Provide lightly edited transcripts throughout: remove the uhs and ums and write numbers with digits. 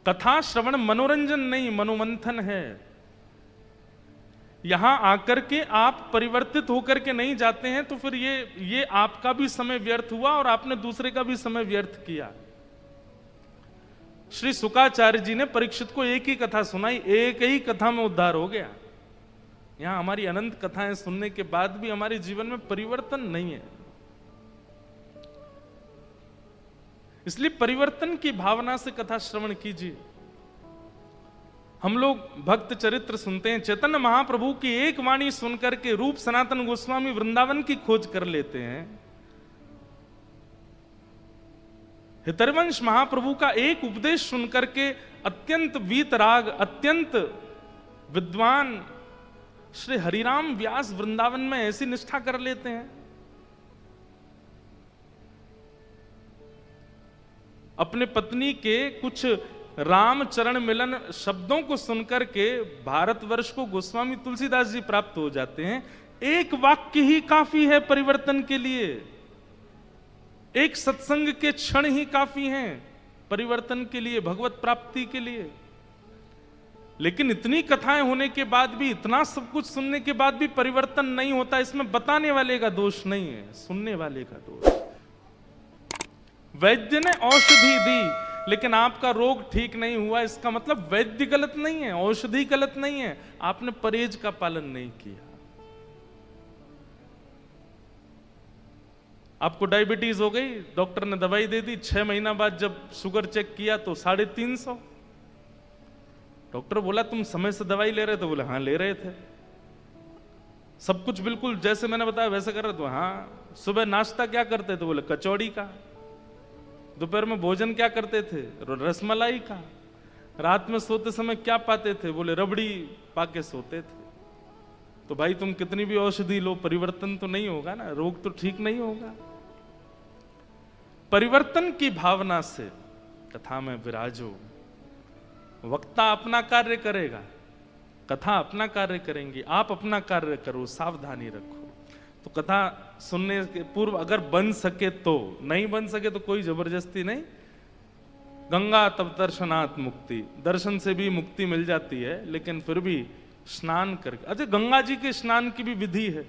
कथा श्रवण मनोरंजन नहीं, मनोमंथन है। यहां आकर के आप परिवर्तित होकर के नहीं जाते हैं तो फिर ये आपका भी समय व्यर्थ हुआ और आपने दूसरे का भी समय व्यर्थ किया। श्री शुकाचार्य जी ने परीक्षित को एक ही कथा सुनाई, एक ही कथा में उद्धार हो गया। यहां हमारी अनंत कथाएं सुनने के बाद भी हमारे जीवन में परिवर्तन नहीं है। इसलिए परिवर्तन की भावना से कथा श्रवण कीजिए। हम लोग भक्त चरित्र सुनते हैं, चैतन्य महाप्रभु की एक वाणी सुनकर के रूप सनातन गोस्वामी वृंदावन की खोज कर लेते हैं। हितरवंश महाप्रभु का एक उपदेश सुनकर के अत्यंत वीतराग, अत्यंत विद्वान श्री हरिराम व्यास वृंदावन में ऐसी निष्ठा कर लेते हैं। अपने पत्नी के कुछ राम चरण मिलन शब्दों को सुनकर के भारतवर्ष को गोस्वामी तुलसीदास जी प्राप्त हो जाते हैं। एक वाक्य ही काफी है परिवर्तन के लिए, एक सत्संग के क्षण ही काफी हैं परिवर्तन के लिए, भगवत प्राप्ति के लिए। लेकिन इतनी कथाएं होने के बाद भी, इतना सब कुछ सुनने के बाद भी परिवर्तन नहीं होता। इसमें बताने वाले का दोष नहीं है, सुनने वाले का दोष। वैद्य ने औषधि दी लेकिन आपका रोग ठीक नहीं हुआ, इसका मतलब वैद्य गलत नहीं है, औषधि गलत नहीं है, आपने परहेज का पालन नहीं किया। आपको डायबिटीज हो गई, डॉक्टर ने दवाई दे दी, 6 महीना बाद जब शुगर चेक किया तो 350। डॉक्टर बोला तुम समय से दवाई ले रहे थे? बोले हाँ ले रहे थे। सब कुछ बिल्कुल जैसे मैंने बताया वैसे कर रहे थे? हाँ। सुबह नाश्ता क्या करते थे? बोले कचौड़ी का। दोपहर में भोजन क्या करते थे? रसमलाई का। रात में सोते समय क्या पाते थे? बोले रबड़ी पाके सोते थे। तो भाई तुम कितनी भी औषधि लो, परिवर्तन तो नहीं होगा ना, रोग तो ठीक नहीं होगा। परिवर्तन की भावना से कथा में विराजो। वक्ता अपना कार्य करेगा, कथा अपना कार्य करेंगी, आप अपना कार्य करो, सावधानी रखो। तो कथा सुनने के पूर्व अगर बन सके तो, नहीं बन सके तो कोई जबरदस्ती नहीं। गंगा तब दर्शनात् मुक्ति, दर्शन से भी मुक्ति मिल जाती है, लेकिन फिर भी स्नान करके। अच्छा, गंगा जी के स्नान की भी विधि है,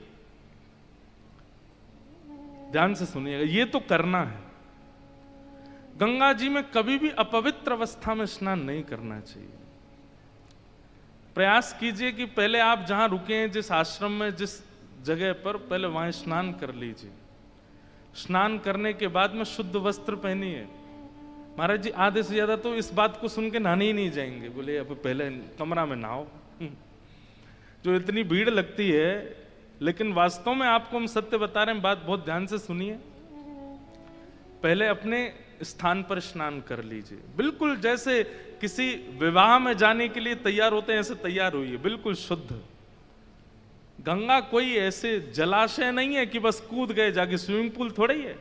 ध्यान से सुनिएगा, ये तो करना है। गंगा जी में कभी भी अपवित्र अवस्था में स्नान नहीं करना चाहिए। प्रयास कीजिए कि पहले आप जहां रुके हैं, जिस आश्रम में, जिस जगह पर, पहले वहां स्नान कर लीजिए। स्नान करने के बाद में शुद्ध वस्त्र पहनिए। महाराज जी आधे से ज्यादा तो इस बात को सुन के नहाने ही नहीं जाएंगे, बोले अब पहले कमरा में नहाओ। जो इतनी भीड़ लगती है, लेकिन वास्तव में आपको हम सत्य बता रहे हैं, बात बहुत ध्यान से सुनिए। पहले अपने स्थान पर स्नान कर लीजिए, बिल्कुल जैसे किसी विवाह में जाने के लिए तैयार होते हैं ऐसे तैयार होइए, बिल्कुल शुद्ध। गंगा कोई ऐसे जलाशय नहीं है कि बस कूद गए जाके, स्विमिंग पूल थोड़ा ही है,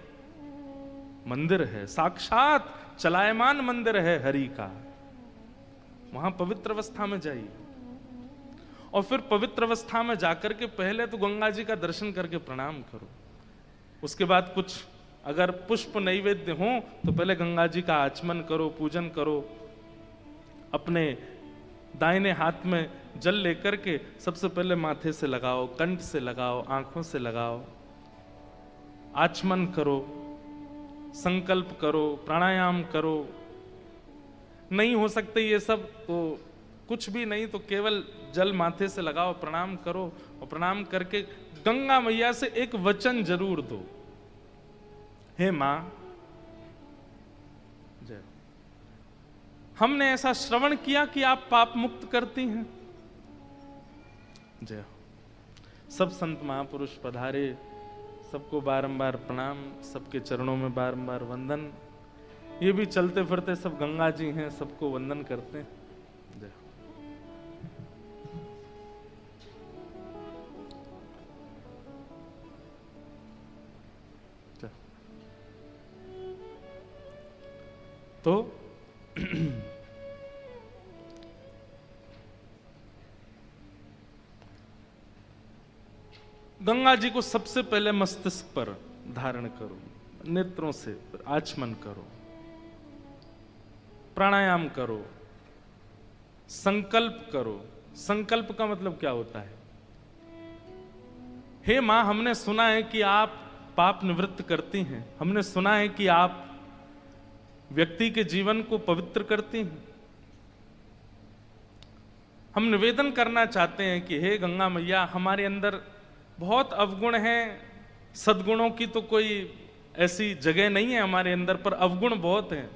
मंदिर है, साक्षात चलायमान मंदिर है हरि का। वहां पवित्र अवस्था में जाइए और फिर पवित्र अवस्था में जाकर के पहले तो गंगा जी का दर्शन करके प्रणाम करो। उसके बाद कुछ अगर पुष्प नैवेद्य हो तो पहले गंगा जी का आचमन करो, पूजन करो। अपने दाहिने हाथ में जल लेकर के सबसे पहले माथे से लगाओ, कंठ से लगाओ, आंखों से लगाओ, आचमन करो, संकल्प करो, प्राणायाम करो। नहीं हो सकते ये सब तो कुछ भी नहीं, तो केवल जल माथे से लगाओ, प्रणाम करो और प्रणाम करके गंगा मैया से एक वचन जरूर दो, हे मां जय। हमने ऐसा श्रवण किया कि आप पाप मुक्त करती हैं, जय। सब संत महापुरुष पधारे, सबको बारंबार प्रणाम, सबके चरणों में बारंबार वंदन। ये भी चलते फिरते सब गंगा जी हैं, सबको वंदन करते हैं, जय। तो गंगा जी को सबसे पहले मस्तिष्क पर धारण करो, नेत्रों से आचमन करो, प्राणायाम करो, संकल्प करो। संकल्प का मतलब क्या होता है? हे मां, हमने सुना है कि आप पाप निवृत्त करती हैं, हमने सुना है कि आप व्यक्ति के जीवन को पवित्र करती हैं। हम निवेदन करना चाहते हैं कि हे गंगा मैया, हमारे अंदर बहुत अवगुण हैं, सद्गुणों की तो कोई ऐसी जगह नहीं है हमारे अंदर, पर अवगुण बहुत हैं।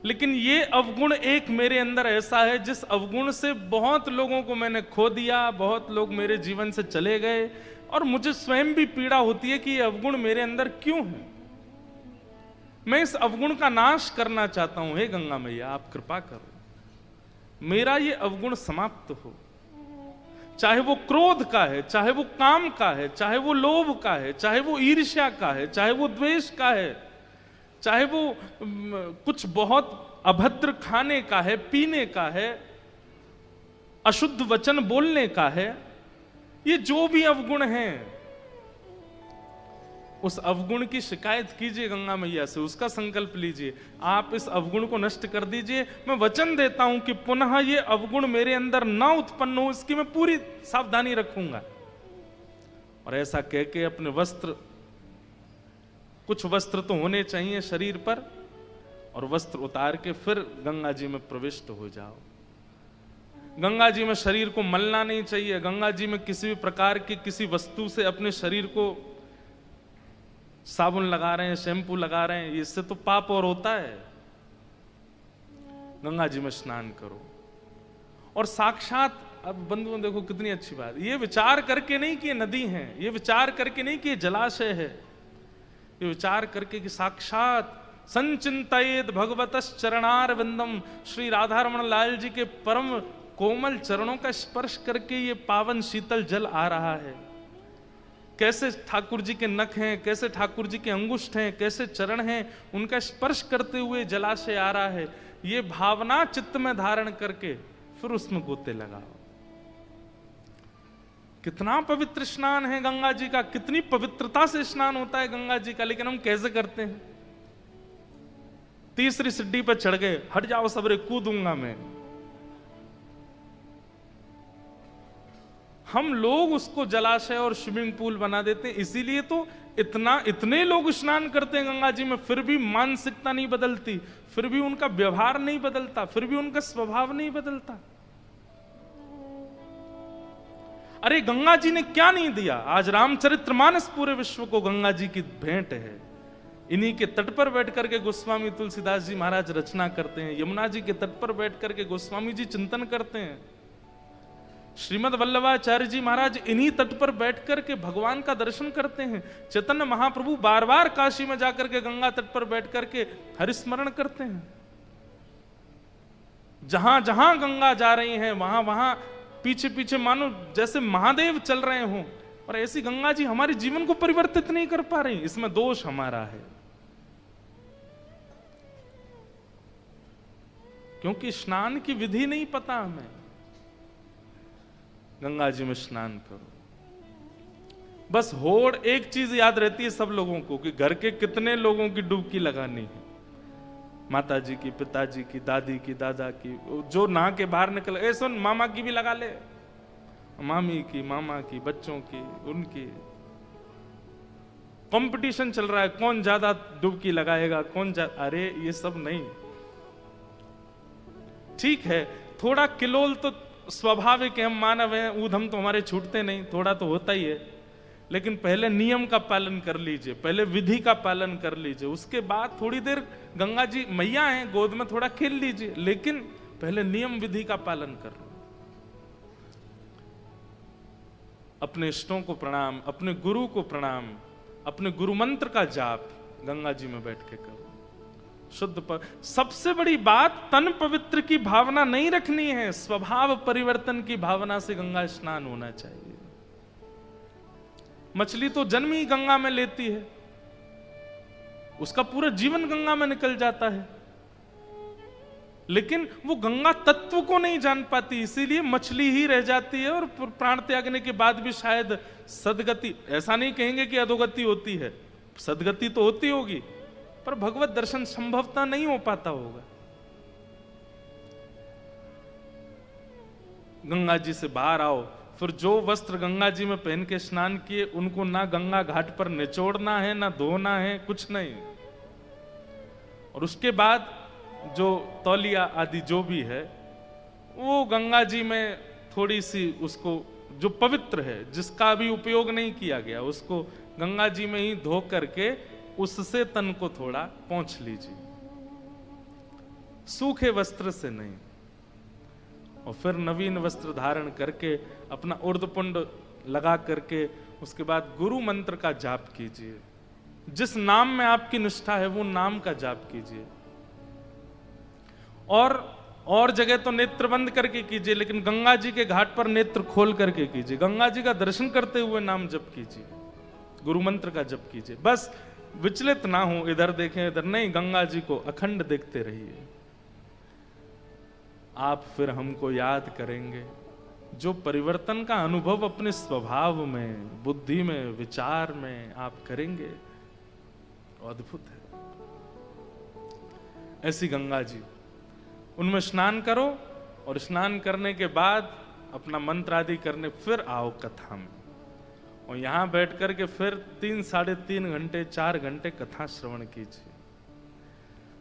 लेकिन ये अवगुण एक मेरे अंदर ऐसा है जिस अवगुण से बहुत लोगों को मैंने खो दिया, बहुत लोग मेरे जीवन से चले गए, और मुझे स्वयं भी पीड़ा होती है कि ये अवगुण मेरे अंदर क्यों है। मैं इस अवगुण का नाश करना चाहता हूं। हे गंगा मैया, आप कृपा करो, मेरा ये अवगुण समाप्त हो। चाहे वो क्रोध का है, चाहे वो काम का है, चाहे वो लोभ का है, चाहे वो ईर्ष्या का है, चाहे वो द्वेष का है, चाहे वो कुछ बहुत अभद्र खाने का है, पीने का है, अशुद्ध वचन बोलने का है, ये जो भी अवगुण हैं, उस अवगुण की शिकायत कीजिए गंगा मैया से, उसका संकल्प लीजिए, आप इस अवगुण को नष्ट कर दीजिए। मैं वचन देता हूं कि पुनः ये अवगुण मेरे अंदर ना उत्पन्न हो, इसकी मैं पूरी सावधानी रखूंगा। और ऐसा कह के अपने वस्त्र, कुछ वस्त्र तो होने चाहिए शरीर पर, और वस्त्र उतार के फिर गंगा जी में प्रविष्ट हो जाओ। गंगा जी में शरीर को मलना नहीं चाहिए। गंगा जी में किसी भी प्रकार की किसी वस्तु से अपने शरीर को, साबुन लगा रहे हैं, शैम्पू लगा रहे हैं, इससे तो पाप और होता है। गंगा जी में स्नान करो। और साक्षात, अब बंधुओं देखो कितनी अच्छी बात, ये विचार करके नहीं कि ये नदी है, ये विचार करके नहीं कि ये जलाशय है, ये विचार करके कि साक्षात संचिंतयेत भगवतस् चरणारविंदम, श्री राधा रमण लाल जी के परम कोमल चरणों का स्पर्श करके ये पावन शीतल जल आ रहा है। कैसे ठाकुर जी के नख हैं, कैसे ठाकुर जी के अंगुष्ठ हैं, कैसे चरण हैं, उनका स्पर्श करते हुए जलाशय आ रहा है। ये भावना चित्त में धारण करके फिर उसमें गोते लगाओ। कितना पवित्र स्नान है गंगा जी का, कितनी पवित्रता से स्नान होता है गंगा जी का, लेकिन हम कैसे करते हैं? तीसरी सीढ़ी पर चढ़ गए, हट जाओ सबरे, कूदूंगा मैं। हम लोग उसको जलाशय और स्विमिंग पूल बना देते हैं। इसीलिए तो इतने लोग स्नान करते हैं गंगा जी में, फिर भी मानसिकता नहीं बदलती, फिर भी उनका व्यवहार नहीं बदलता, फिर भी उनका स्वभाव नहीं बदलता। अरे गंगा जी ने क्या नहीं दिया? आज रामचरितमानस पूरे विश्व को गंगा जी की भेंट है। इन्हीं के तट पर बैठ करके गोस्वामी तुलसीदास जी महाराज रचना करते हैं, यमुना जी के तट पर बैठ करके गोस्वामी जी चिंतन करते हैं, श्रीमद वल्लभाचार्य जी महाराज इन्हीं तट पर बैठ करके भगवान का दर्शन करते हैं, चैतन्य महाप्रभु बार बार काशी में जाकर के गंगा तट पर बैठ करके हरिस्मरण करते हैं। जहां जहां गंगा जा रही हैं, वहां वहां पीछे पीछे मानो जैसे महादेव चल रहे हों, और ऐसी गंगा जी हमारे जीवन को परिवर्तित नहीं कर पा रही। इसमें दोष हमारा है, क्योंकि स्नान की विधि नहीं पता हमें। गंगा जी में स्नान करो। बस होड़ एक चीज याद रहती है सब लोगों को कि घर के कितने लोगों की डुबकी लगानी है, माता जी की, पिताजी की, दादी की, दादा की, जो नहा के बाहर निकल, ए सुन मामा की भी लगा ले, मामी की, मामा की, बच्चों की, उनकी कंपटीशन चल रहा है, कौन ज्यादा डुबकी लगाएगा, कौन ज्यादा। अरे ये सब नहीं। ठीक है, थोड़ा किलोल तो स्वाभाविक है, हम मानव हैं, ऊधम तो हमारे छूटते नहीं, थोड़ा तो होता ही है, लेकिन पहले नियम का पालन कर लीजिए, पहले विधि का पालन कर लीजिए, उसके बाद थोड़ी देर गंगा जी मैया हैं, गोद में थोड़ा खेल लीजिए, लेकिन पहले नियम विधि का पालन कर लो। अपने इष्टों को प्रणाम, अपने गुरु को प्रणाम, अपने गुरु मंत्र का जाप गंगा जी में बैठ के करो। शुद्ध सबसे बड़ी बात, तन पवित्र की भावना नहीं रखनी है, स्वभाव परिवर्तन की भावना से गंगा स्नान होना चाहिए। मछली तो जन्म ही गंगा में लेती है, उसका पूरा जीवन गंगा में निकल जाता है, लेकिन वो गंगा तत्व को नहीं जान पाती, इसीलिए मछली ही रह जाती है। और प्राण त्यागने के बाद भी शायद सदगति, ऐसा नहीं कहेंगे कि अधोगति होती है, सदगति तो होती होगी, पर भगवत दर्शन संभवतः नहीं हो पाता होगा। गंगा जी से बाहर आओ, फिर जो वस्त्र गंगा जी में पहन के स्नान किए उनको ना गंगा घाट पर निचोड़ना है, ना धोना है, कुछ नहीं। और उसके बाद जो तौलिया आदि जो भी है वो गंगा जी में थोड़ी सी उसको जो पवित्र है, जिसका भी उपयोग नहीं किया गया, उसको गंगा जी में ही धो करके उससे तन को थोड़ा पोंछ लीजिए, सूखे वस्त्र से नहीं। और फिर नवीन वस्त्र धारण करके अपना उर्धपुंड लगा करके उसके बाद गुरु मंत्र का जाप कीजिए। जिस नाम में आपकी निष्ठा है वो नाम का जाप कीजिए। और जगह तो नेत्र बंद करके कीजिए, लेकिन गंगा जी के घाट पर नेत्र खोल करके कीजिए। गंगा जी का दर्शन करते हुए नाम जप कीजिए, गुरु मंत्र का जप कीजिए। बस विचलित ना हो, इधर देखें इधर नहीं, गंगा जी को अखंड देखते रहिए। आप फिर हमको याद करेंगे। जो परिवर्तन का अनुभव अपने स्वभाव में, बुद्धि में, विचार में आप करेंगे, अद्भुत है। ऐसी गंगा जी, उनमें स्नान करो और स्नान करने के बाद अपना मंत्र आदि करने फिर आओ कथा में, और यहां बैठ करके फिर 3, 3.5 घंटे 4 घंटे कथा श्रवण कीजिए।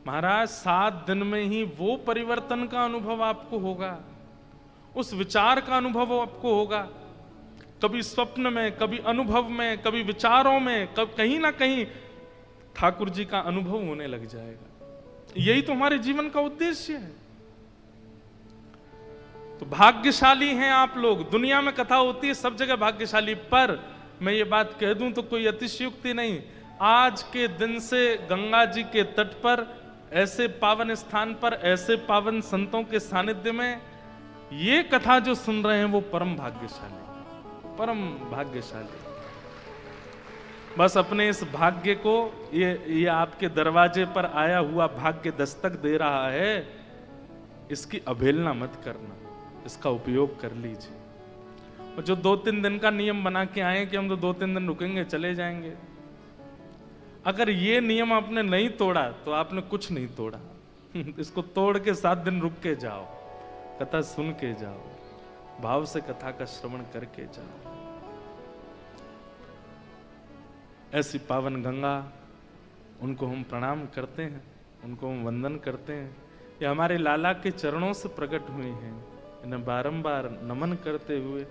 महाराज 7 दिन में ही वो परिवर्तन का अनुभव आपको होगा, उस विचार का अनुभव आपको होगा। कभी स्वप्न में, कभी अनुभव में, कभी विचारों में, कहीं ना कहीं ठाकुर जी का अनुभव होने लग जाएगा। यही तो हमारे जीवन का उद्देश्य है। तो भाग्यशाली हैं आप लोग। दुनिया में कथा होती है सब जगह भाग्यशाली, पर मैं ये बात कह दूं तो कोई अतिशयोक्ति नहीं। आज के दिन से गंगा जी के तट पर, ऐसे पावन स्थान पर, ऐसे पावन संतों के सानिध्य में ये कथा जो सुन रहे हैं वो परम भाग्यशाली, परम भाग्यशाली। बस अपने इस भाग्य को, ये आपके दरवाजे पर आया हुआ भाग्य दस्तक दे रहा है, इसकी अवहेलना मत करना, इसका उपयोग कर लीजिए। और जो 2-3 दिन का नियम बना के आए कि हम तो 2-3 दिन रुकेंगे चले जाएंगे, अगर ये नियम आपने नहीं तोड़ा तो आपने कुछ नहीं तोड़ा। इसको तोड़ के 7 दिन रुक के जाओ, कथा सुन के जाओ, भाव से कथा का श्रवण करके जाओ। ऐसी पावन गंगा, उनको हम प्रणाम करते हैं, उनको हम वंदन करते हैं। ये हमारे लाला के चरणों से प्रकट हुए हैं, इन्हें बारंबार नमन करते हुए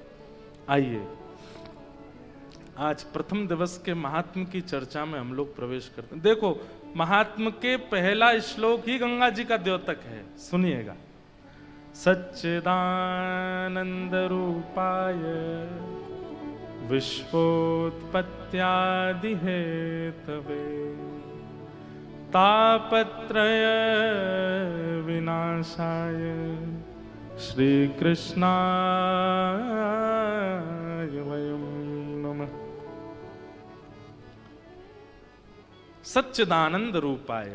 आइए आज प्रथम दिवस के महात्म की चर्चा में हम लोग प्रवेश करते हैं। देखो, महात्म के पहला श्लोक ही गंगा जी का द्योतक है, सुनिएगा। सच्चिदानंद रूपाय विश्वोत्पत्त्यादि हेतवे तापत्रय विनाशाय श्री कृष्णाय वयं नमः। सच्चिदानंद रूपाय,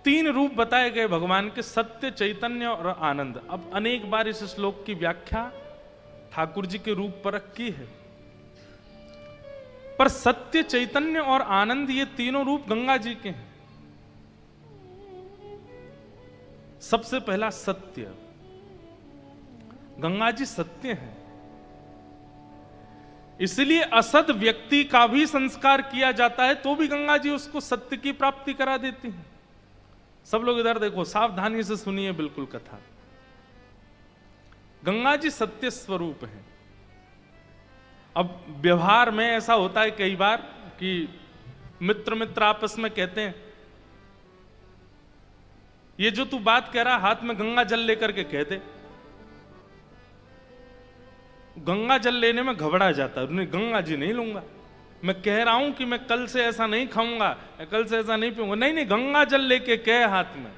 3 रूप बताए गए भगवान के, सत्य, चैतन्य और आनंद। अब अनेक बार इस श्लोक की व्याख्या ठाकुर जी के रूप पर की है, पर सत्य, चैतन्य और आनंद ये तीनों रूप गंगा जी के हैं। सबसे पहला सत्य, गंगा जी सत्य है, इसलिए असद व्यक्ति का भी संस्कार किया जाता है तो भी गंगा जी उसको सत्य की प्राप्ति करा देती हैं। सब लोग इधर देखो, सावधानी से सुनिए बिल्कुल कथा। गंगा जी सत्य स्वरूप है। अब व्यवहार में ऐसा होता है कई बार कि मित्र मित्र आपस में कहते हैं, ये जो तू बात कह रहा, हाथ में गंगा जल लेकर के कह दे। गंगा जल लेने में घबरा जाता है, नहीं गंगा जी नहीं लूंगा, मैं कह रहा हूं कि मैं कल से ऐसा नहीं खाऊंगा, कल से ऐसा नहीं पीऊंगा। नहीं नहीं, गंगा जल लेके कह हाथ में।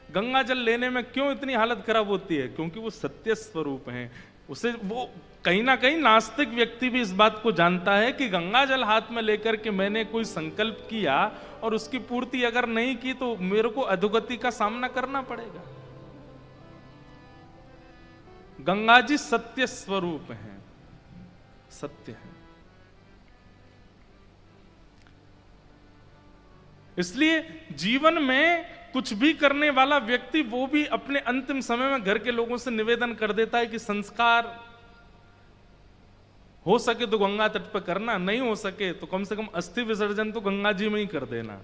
गंगा जल लेने में क्यों इतनी हालत खराब होती है? क्योंकि वो सत्य स्वरूप है। उसे वो कहीं ना कहीं नास्तिक व्यक्ति भी इस बात को जानता है कि गंगा जल हाथ में लेकर के मैंने कोई संकल्प किया और उसकी पूर्ति अगर नहीं की तो मेरे को अधोगति का सामना करना पड़ेगा। गंगा जी सत्य स्वरूप हैं, सत्य है। इसलिए जीवन में कुछ भी करने वाला व्यक्ति वो भी अपने अंतिम समय में घर के लोगों से निवेदन कर देता है कि संस्कार हो सके तो गंगा तट पर करना, नहीं हो सके तो कम से कम अस्थि विसर्जन तो गंगा जी में ही कर देना,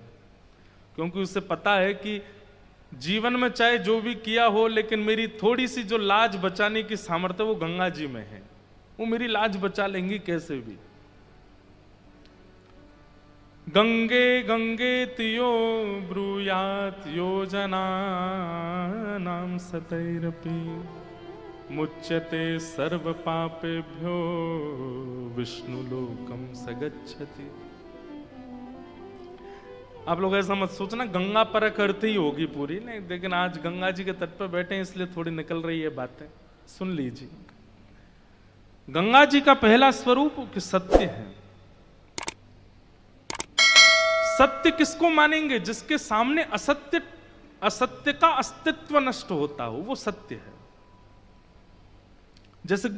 क्योंकि उसे पता है कि जीवन में चाहे जो भी किया हो, लेकिन मेरी थोड़ी सी जो लाज बचाने की सामर्थ्य वो गंगा जी में है, वो मेरी लाज बचा लेंगी कैसे भी। गंगे गंगे तियो ब्रूयात योजना नाम सतैरपि मुच्यते सर्व पापेभ्यो विष्णु लोकम सगच्छति। आप लोग ऐसा मत सोचना गंगा पर करती ही होगी पूरी, नहीं, लेकिन आज गंगा जी के तट पर बैठे हैं इसलिए थोड़ी निकल रही है बातें, सुन लीजिए। गंगा जी का पहला स्वरूप कि सत्य है। सत्य किसको मानेंगे? जिसके सामने असत्य का अस्तित्व नष्ट होता हो, वो सत्य है। जैसे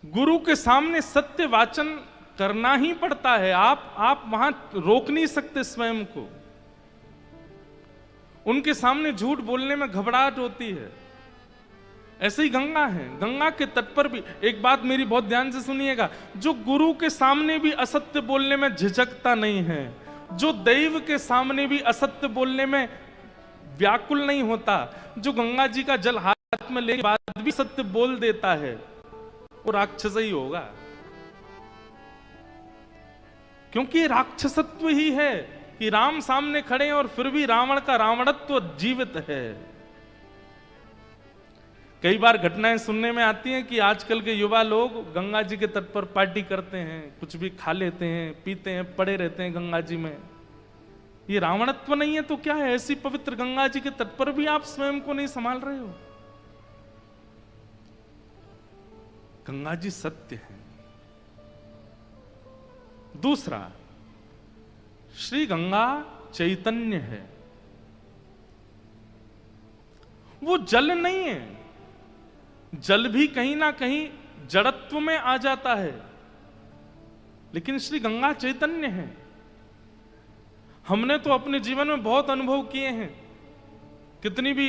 गुरु के सामने सत्य वाचन करना ही पड़ता है। आप वहां रोक नहीं सकते स्वयं को। उनके सामने झूठ बोलने में घबराहट होती है। ऐसे ही गंगा है। गंगा के तट पर भी एक बात मेरी बहुत ध्यान से सुनिएगा, जो गुरु के सामने भी असत्य बोलने में झिझकता नहीं है, जो दैव के सामने भी असत्य बोलने में व्याकुल नहीं होता, जो गंगा जी का जल हाथ में लेके बाद भी सत्य बोल देता है, वो राक्षस ही होगा। क्योंकि राक्षसत्व ही है कि राम सामने खड़े हैं और फिर भी रावण का रावणत्व जीवित है। कई बार घटनाएं सुनने में आती हैं कि आजकल के युवा लोग गंगा जी के तट पर पार्टी करते हैं, कुछ भी खा लेते हैं, पीते हैं, पड़े रहते हैं गंगा जी में। ये रावणत्व नहीं है तो क्या है? ऐसी पवित्र गंगा जी के तट पर भी आप स्वयं को नहीं संभाल रहे हो। गंगा जी सत्य है। दूसरा, श्री गंगा चैतन्य है। वो जल नहीं है। जल भी कहीं ना कहीं जड़त्व में आ जाता है, लेकिन श्री गंगा चैतन्य है। हमने तो अपने जीवन में बहुत अनुभव किए हैं। कितनी भी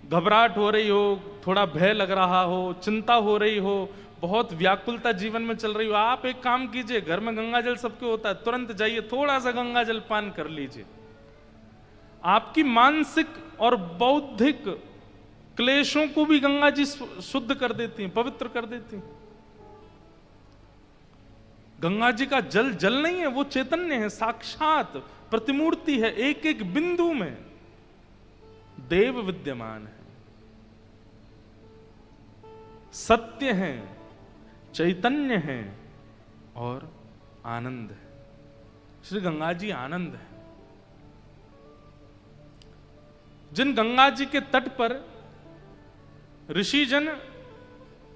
घबराहट हो रही हो, थोड़ा भय लग रहा हो, चिंता हो रही हो, बहुत व्याकुलता जीवन में चल रही हो, आप एक काम कीजिए, घर में गंगा जल सबके होता है, तुरंत जाइए थोड़ा सा गंगा जल पान कर लीजिए। आपकी मानसिक और बौद्धिक क्लेशों को भी गंगा जी शुद्ध कर देती हैं, पवित्र कर देती हैं। गंगा जी का जल जल नहीं है, वो चैतन्य है, साक्षात प्रतिमूर्ति है। एक एक बिंदु में देव विद्यमान है, सत्य है, चैतन्य है और आनंद है। श्री गंगा जी आनंद है। जिन गंगा जी के तट पर ऋषिजन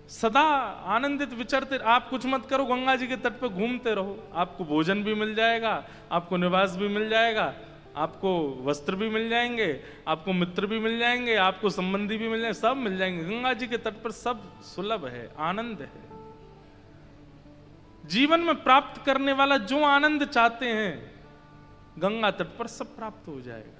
सदा आनंदित विचरते, आप कुछ मत करो, गंगा जी के तट पर घूमते रहो, आपको भोजन भी मिल जाएगा, आपको निवास भी मिल जाएगा, आपको वस्त्र भी मिल जाएंगे, आपको मित्र भी मिल जाएंगे, आपको संबंधी भी मिल जाएंगे, सब मिल जाएंगे। गंगा जी के तट पर सब सुलभ है, आनंद है। जीवन में प्राप्त करने वाला जो आनंद चाहते हैं, गंगा तट पर सब प्राप्त हो जाएगा।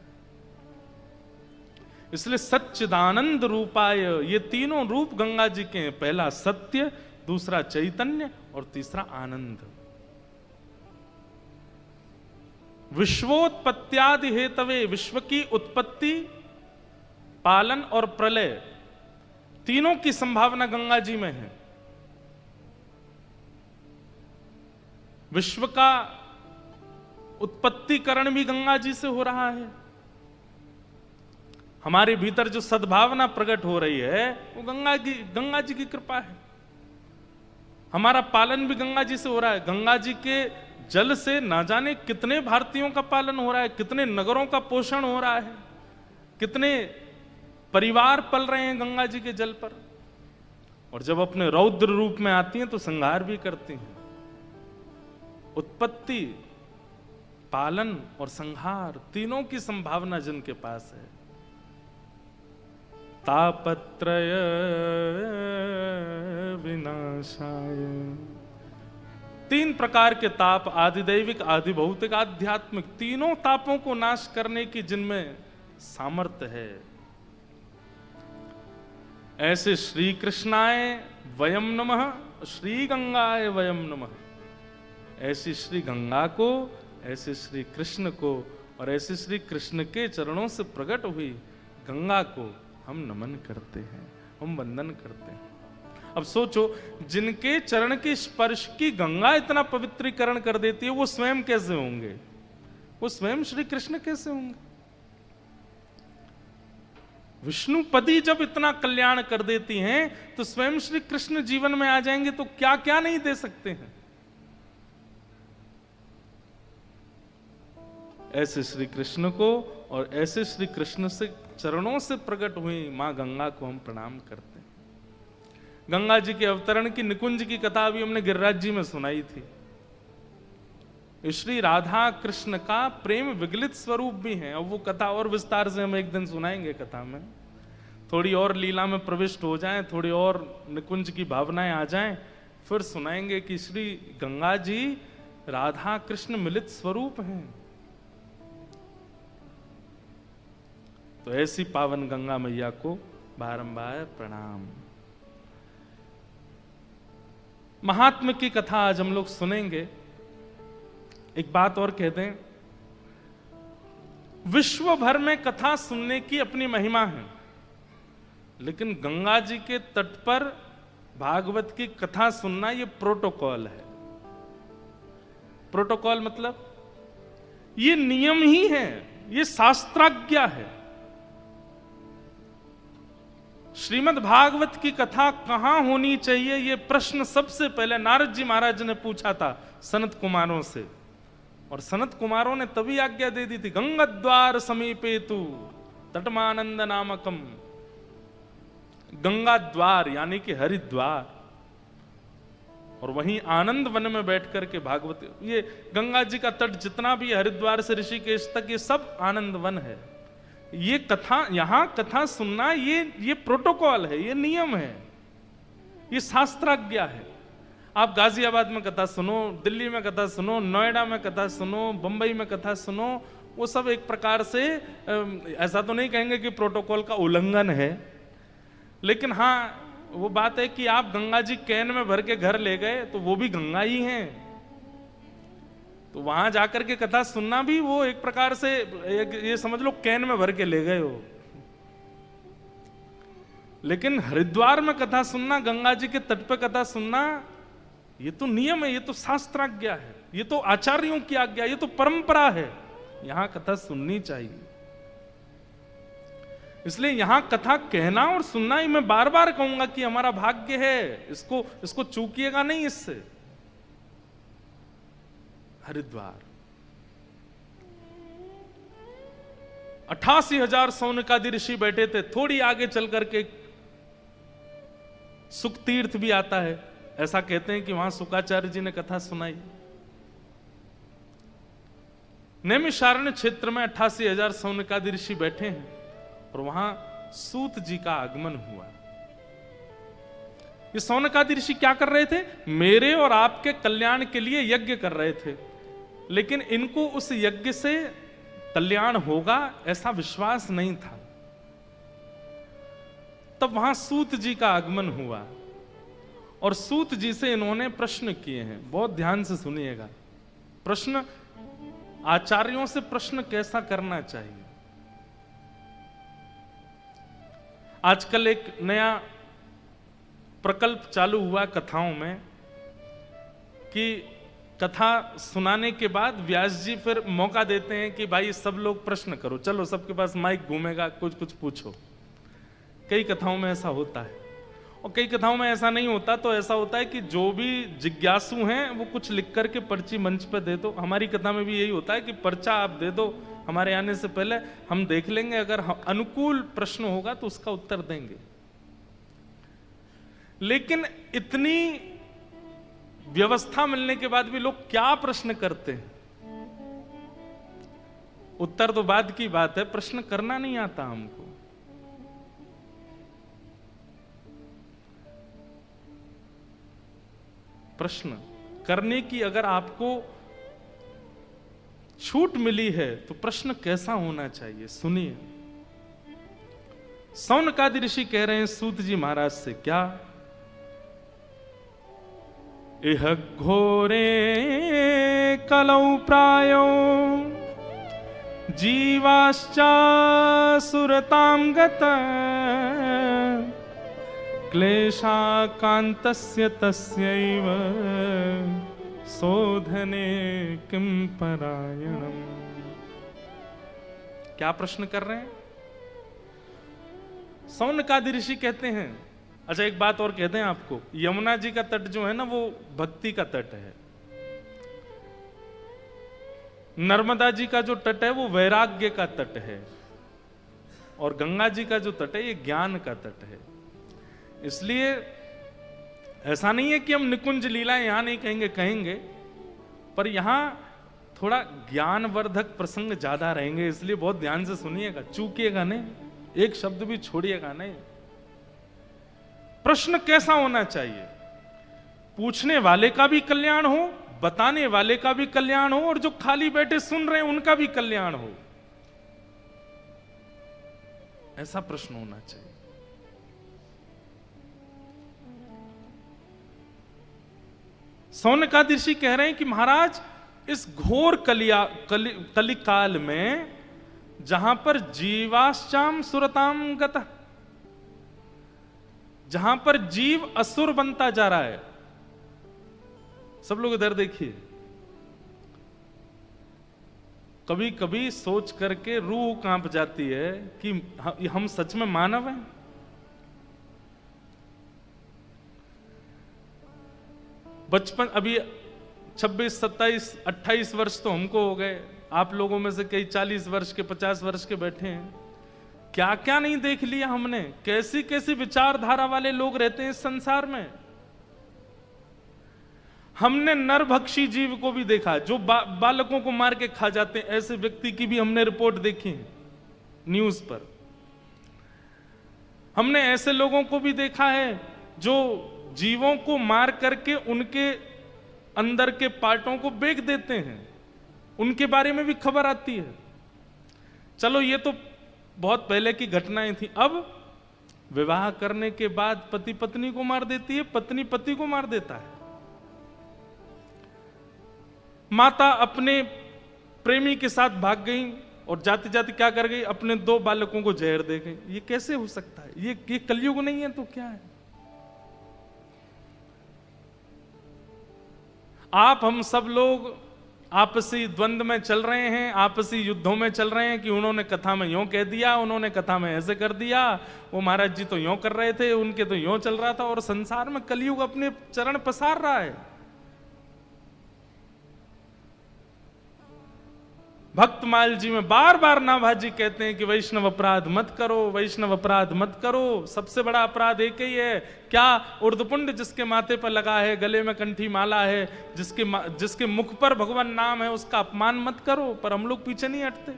इसलिए सच्चिदानंद रूपाय, ये तीनों रूप गंगा जी के हैं। पहला सत्य, दूसरा चैतन्य और तीसरा आनंद। विश्वोत्पत्त्यादि हेतवे, विश्व की उत्पत्ति, पालन और प्रलय, तीनों की संभावना गंगा जी में है। विश्व का उत्पत्तिकरण भी गंगा जी से हो रहा है। हमारे भीतर जो सद्भावना प्रकट हो रही है वो गंगा जी की कृपा है। हमारा पालन भी गंगा जी से हो रहा है। गंगा जी के जल से ना जाने कितने भारतीयों का पालन हो रहा है, कितने नगरों का पोषण हो रहा है, कितने परिवार पल रहे हैं गंगा जी के जल पर। और जब अपने रौद्र रूप में आती हैं तो संहार भी करती हैं। उत्पत्ति, पालन और संहार, तीनों की संभावना जिनके पास है। तापत्रय विनाशाय तीन प्रकार के ताप, आदिदैविक, आदि भौतिक, आध्यात्मिक, तीनों तापों को नाश करने की जिनमें सामर्थ्य है, ऐसे श्री कृष्णाय वयम नमः, श्री गंगाय वयम नमः, ऐसी श्री गंगा को, ऐसे श्री कृष्ण को और ऐसे श्री कृष्ण के चरणों से प्रकट हुई गंगा को हम नमन करते हैं, हम वंदन करते हैं। अब सोचो, जिनके चरण के स्पर्श की गंगा इतना पवित्रीकरण कर देती है, वो स्वयं कैसे होंगे? वो स्वयं श्री कृष्ण कैसे होंगे? विष्णुपदी जब इतना कल्याण कर देती हैं, तो स्वयं श्री कृष्ण जीवन में आ जाएंगे तो क्या क्या नहीं दे सकते हैं। ऐसे श्री कृष्ण को और ऐसे श्री कृष्ण से चरणों से प्रकट हुई मां गंगा को हम प्रणाम करते हैं। गंगा जी के अवतरण की निकुंज की कथा अभी हमने गिरिराज जी में सुनाई थी। श्री राधा कृष्ण का प्रेम विगलित स्वरूप भी है। अब वो कथा और विस्तार से हम एक दिन सुनाएंगे। कथा में थोड़ी और लीला में प्रविष्ट हो जाएं, थोड़ी और निकुंज की भावनाएं आ जाएं, फिर सुनाएंगे कि श्री गंगा जी राधा कृष्ण मिलित स्वरूप हैं। तो ऐसी पावन गंगा मैया को बारंबार प्रणाम। महात्मा की कथा आज हम लोग सुनेंगे। एक बात और कहते हैं, विश्व भर में कथा सुनने की अपनी महिमा है, लेकिन गंगा जी के तट पर भागवत की कथा सुनना ये प्रोटोकॉल है। प्रोटोकॉल मतलब ये नियम ही है, ये शास्त्राज्ञा है। श्रीमद् भागवत की कथा कहां होनी चाहिए, ये प्रश्न सबसे पहले नारद जी महाराज ने पूछा था सनत कुमारों से, और सनत कुमारों ने तभी आज्ञा दे दी थी, गंगाद्वार समीपे तु तटमानंद नामकम। गंगा द्वार यानी कि हरिद्वार, और वहीं आनंद वन में बैठ करके भागवत, ये गंगा जी का तट जितना भी हरिद्वार से ऋषिकेश तक ये सब आनंद वन है। ये कथा, यहां कथा सुनना ये प्रोटोकॉल है, ये नियम है, ये शास्त्राज्ञा है। आप गाजियाबाद में कथा सुनो, दिल्ली में कथा सुनो, नोएडा में कथा सुनो, बंबई में कथा सुनो, वो सब एक प्रकार से ऐसा तो नहीं कहेंगे कि प्रोटोकॉल का उल्लंघन है, लेकिन हाँ वो बात है कि आप गंगा जी कैन में भर के घर ले गए तो वो भी गंगा ही हैं, तो वहां जाकर के कथा सुनना भी वो एक प्रकार से ये समझ लो कैन में भर के ले गए हो। लेकिन हरिद्वार में कथा सुनना, गंगा जी के तट पे कथा सुनना, ये तो नियम है, ये तो शास्त्राज्ञा है, ये तो आचार्यों की आज्ञा, ये तो परंपरा है, यहां कथा सुननी चाहिए। इसलिए यहां कथा कहना और सुनना ही मैं बार बार कहूंगा कि हमारा भाग्य है, इसको चूकिएगा नहीं। इससे हरिद्वार 88,000 सौनकादि ऋषि बैठे थे। थोड़ी आगे चल करके सुख तीर्थ भी आता है, ऐसा कहते हैं कि वहां शुकाचार्य जी ने कथा सुनाई। नैमिषारण्य क्षेत्र में 88,000 सौनकादि ऋषि बैठे हैं और वहां सूत जी का आगमन हुआ। ये सौनकादि ऋषि क्या कर रहे थे? मेरे और आपके कल्याण के लिए यज्ञ कर रहे थे, लेकिन इनको उस यज्ञ से कल्याण होगा ऐसा विश्वास नहीं था। तब वहां सूत जी का आगमन हुआ और सूत जी से इन्होंने प्रश्न किए हैं। बहुत ध्यान से सुनिएगा। प्रश्न, आचार्यों से प्रश्न कैसा करना चाहिए। आजकल एक नया प्रकल्प चालू हुआ कथाओं में कि कथा सुनाने के बाद व्यास जी फिर मौका देते हैं कि भाई सब लोग प्रश्न करो, चलो सबके पास माइक घूमेगा, कुछ कुछ पूछो। कई कथाओं में ऐसा होता है और कई कथाओं में ऐसा नहीं होता। तो ऐसा होता है कि जो भी जिज्ञासु हैं वो कुछ लिख करके पर्ची मंच पर दे दो। हमारी कथा में भी यही होता है कि पर्चा आप दे दो, हमारे आने से पहले हम देख लेंगे, अगर अनुकूल प्रश्न होगा तो उसका उत्तर देंगे। लेकिन इतनी व्यवस्था मिलने के बाद भी लोग क्या प्रश्न करते हैं? उत्तर तो बाद की बात है, प्रश्न करना नहीं आता हमको। प्रश्न करने की अगर आपको छूट मिली है तो प्रश्न कैसा होना चाहिए, सुनिए। सौनकादि ऋषि कह रहे हैं सूत जी महाराज से, क्या? इह घोरे कलौ प्रायो जीवाश्चासुरतां गत क्लेशाकान्तस्य तस्यैव शोधने किं परायणम्। क्या प्रश्न कर रहे हैं? सौनकादि ऋषि कहते हैं, अच्छा एक बात और कहते हैं आपको, यमुना जी का तट जो है ना वो भक्ति का तट है, नर्मदा जी का जो तट है वो वैराग्य का तट है, और गंगा जी का जो तट है ये ज्ञान का तट है। इसलिए ऐसा नहीं है कि हम निकुंज लीला यहां नहीं कहेंगे, कहेंगे, पर यहां थोड़ा ज्ञानवर्धक प्रसंग ज्यादा रहेंगे, इसलिए बहुत ध्यान से सुनिएगा, चूकिएगा नहीं, एक शब्द भी छोड़िएगा नहीं। प्रश्न कैसा होना चाहिए? पूछने वाले का भी कल्याण हो, बताने वाले का भी कल्याण हो, और जो खाली बैठे सुन रहे हैं उनका भी कल्याण हो, ऐसा प्रश्न होना चाहिए। सौनकादि ऋषि कह रहे हैं कि महाराज इस घोर कलिकाल में जहां पर जीवाश्चाम सुरताम गतः, जहां पर जीव असुर बनता जा रहा है, सब लोग इधर देखिए, कभी कभी सोच करके रूह कांप जाती है कि हम सच में मानव हैं। बचपन अभी 26, 27, 28 वर्ष तो हमको हो गए, आप लोगों में से कई 40 वर्ष के 50 वर्ष के बैठे हैं, क्या क्या नहीं देख लिया हमने, कैसी कैसी विचारधारा वाले लोग रहते हैं इस संसार में। हमने नरभक्षी जीव को भी देखा, जो बालकों को मार के खा जाते हैं, ऐसे व्यक्ति की भी हमने रिपोर्ट देखी है न्यूज पर। हमने ऐसे लोगों को भी देखा है जो जीवों को मार करके उनके अंदर के पार्टों को बेच देते हैं, उनके बारे में भी खबर आती है। चलो ये तो बहुत पहले की घटनाएं थी, अब विवाह करने के बाद पति पत्नी को मार देती है, पत्नी पति को मार देता है। माता अपने प्रेमी के साथ भाग गई और जाते जाते क्या कर गई, अपने 2 बालकों को जहर दे गई। ये कैसे हो सकता है? ये कलयुग नहीं है तो क्या है? आप हम सब लोग आपसी द्वंद्व में चल रहे हैं, आपसी युद्धों में चल रहे हैं कि उन्होंने कथा में यूं कह दिया, उन्होंने कथा में ऐसे कर दिया, वो महाराज जी तो यूं कर रहे थे, उनके तो यूं चल रहा था, और संसार में कलयुग अपने चरण पसार रहा है। भक्तमाल जी में बार बार नाभाजी कहते हैं कि वैष्णव अपराध मत करो, वैष्णव अपराध मत करो, सबसे बड़ा अपराध एक ही है, क्या? उर्धपुंड जिसके माथे पर लगा है, गले में कंठी माला है, जिसके मुख पर भगवान नाम है, उसका अपमान मत करो। पर हम लोग पीछे नहीं हटते,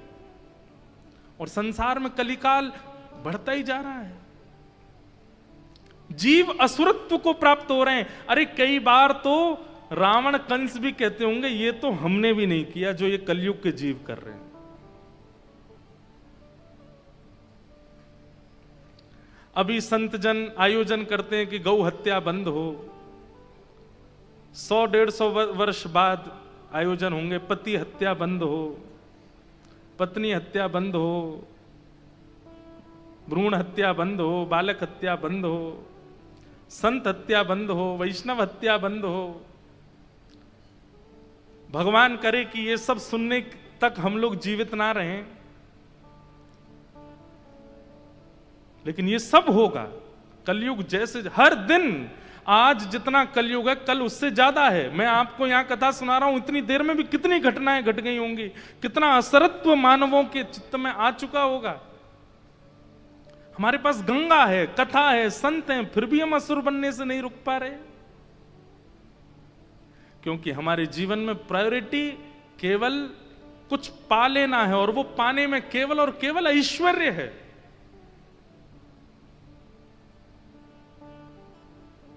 और संसार में कलिकाल बढ़ता ही जा रहा है, जीव असुरत्व को प्राप्त हो रहे हैं। अरे कई बार तो रावण कंस भी कहते होंगे ये तो हमने भी नहीं किया जो ये कलयुग के जीव कर रहे हैं। अभी संत जन आयोजन करते हैं कि गौ हत्या बंद हो, 100-150 वर्ष बाद आयोजन होंगे, पति हत्या बंद हो, पत्नी हत्या बंद हो, भ्रूण हत्या बंद हो, बालक हत्या बंद हो, संत हत्या बंद हो, वैष्णव हत्या बंद हो। भगवान करे कि ये सब सुनने तक हम लोग जीवित ना रहें, लेकिन ये सब होगा। कलयुग जैसे हर दिन, आज जितना कलयुग है कल उससे ज्यादा है। मैं आपको यहां कथा सुना रहा हूं, इतनी देर में भी कितनी घटनाएं घट गई होंगी, कितना असरत्व मानवों के चित्त में आ चुका होगा। हमारे पास गंगा है, कथा है, संत हैं, फिर भी हम असुर बनने से नहीं रुक पा रहे, क्योंकि हमारे जीवन में प्रायोरिटी केवल कुछ पा लेना है, और वो पाने में केवल और केवल ऐश्वर्य है।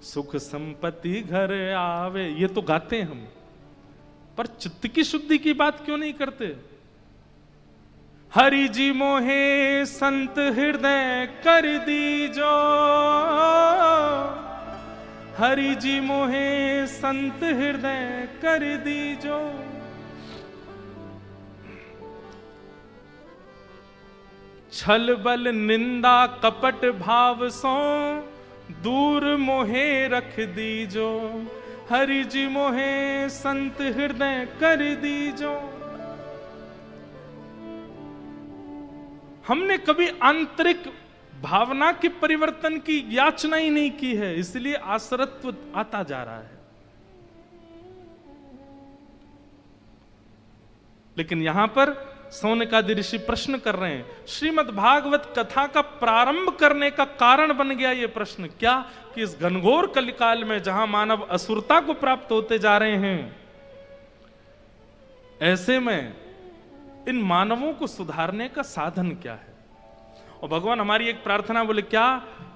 सुख संपत्ति घर आवे, ये तो गाते हैं हम, पर चित्त की शुद्धि की बात क्यों नहीं करते? हरि जी मोहे संत हृदय कर दीजो, हरि जी मोहे संत हृदय कर दीजो। छल बल निंदा कपट भाव सो दूर मोहे रख दीजो, हरि जी मोहे संत हृदय कर दीजो। हमने कभी आंतरिक भावना के परिवर्तन की याचना ही नहीं की है, इसलिए आसरत्व आता जा रहा है। लेकिन यहां पर सौनकादि ऋषि प्रश्न कर रहे हैं, श्रीमद् भागवत कथा का प्रारंभ करने का कारण बन गया ये प्रश्न, क्या कि इस घनघोर कलिकाल में जहां मानव असुरता को प्राप्त होते जा रहे हैं, ऐसे में इन मानवों को सुधारने का साधन क्या है? और भगवान हमारी एक प्रार्थना, बोले क्या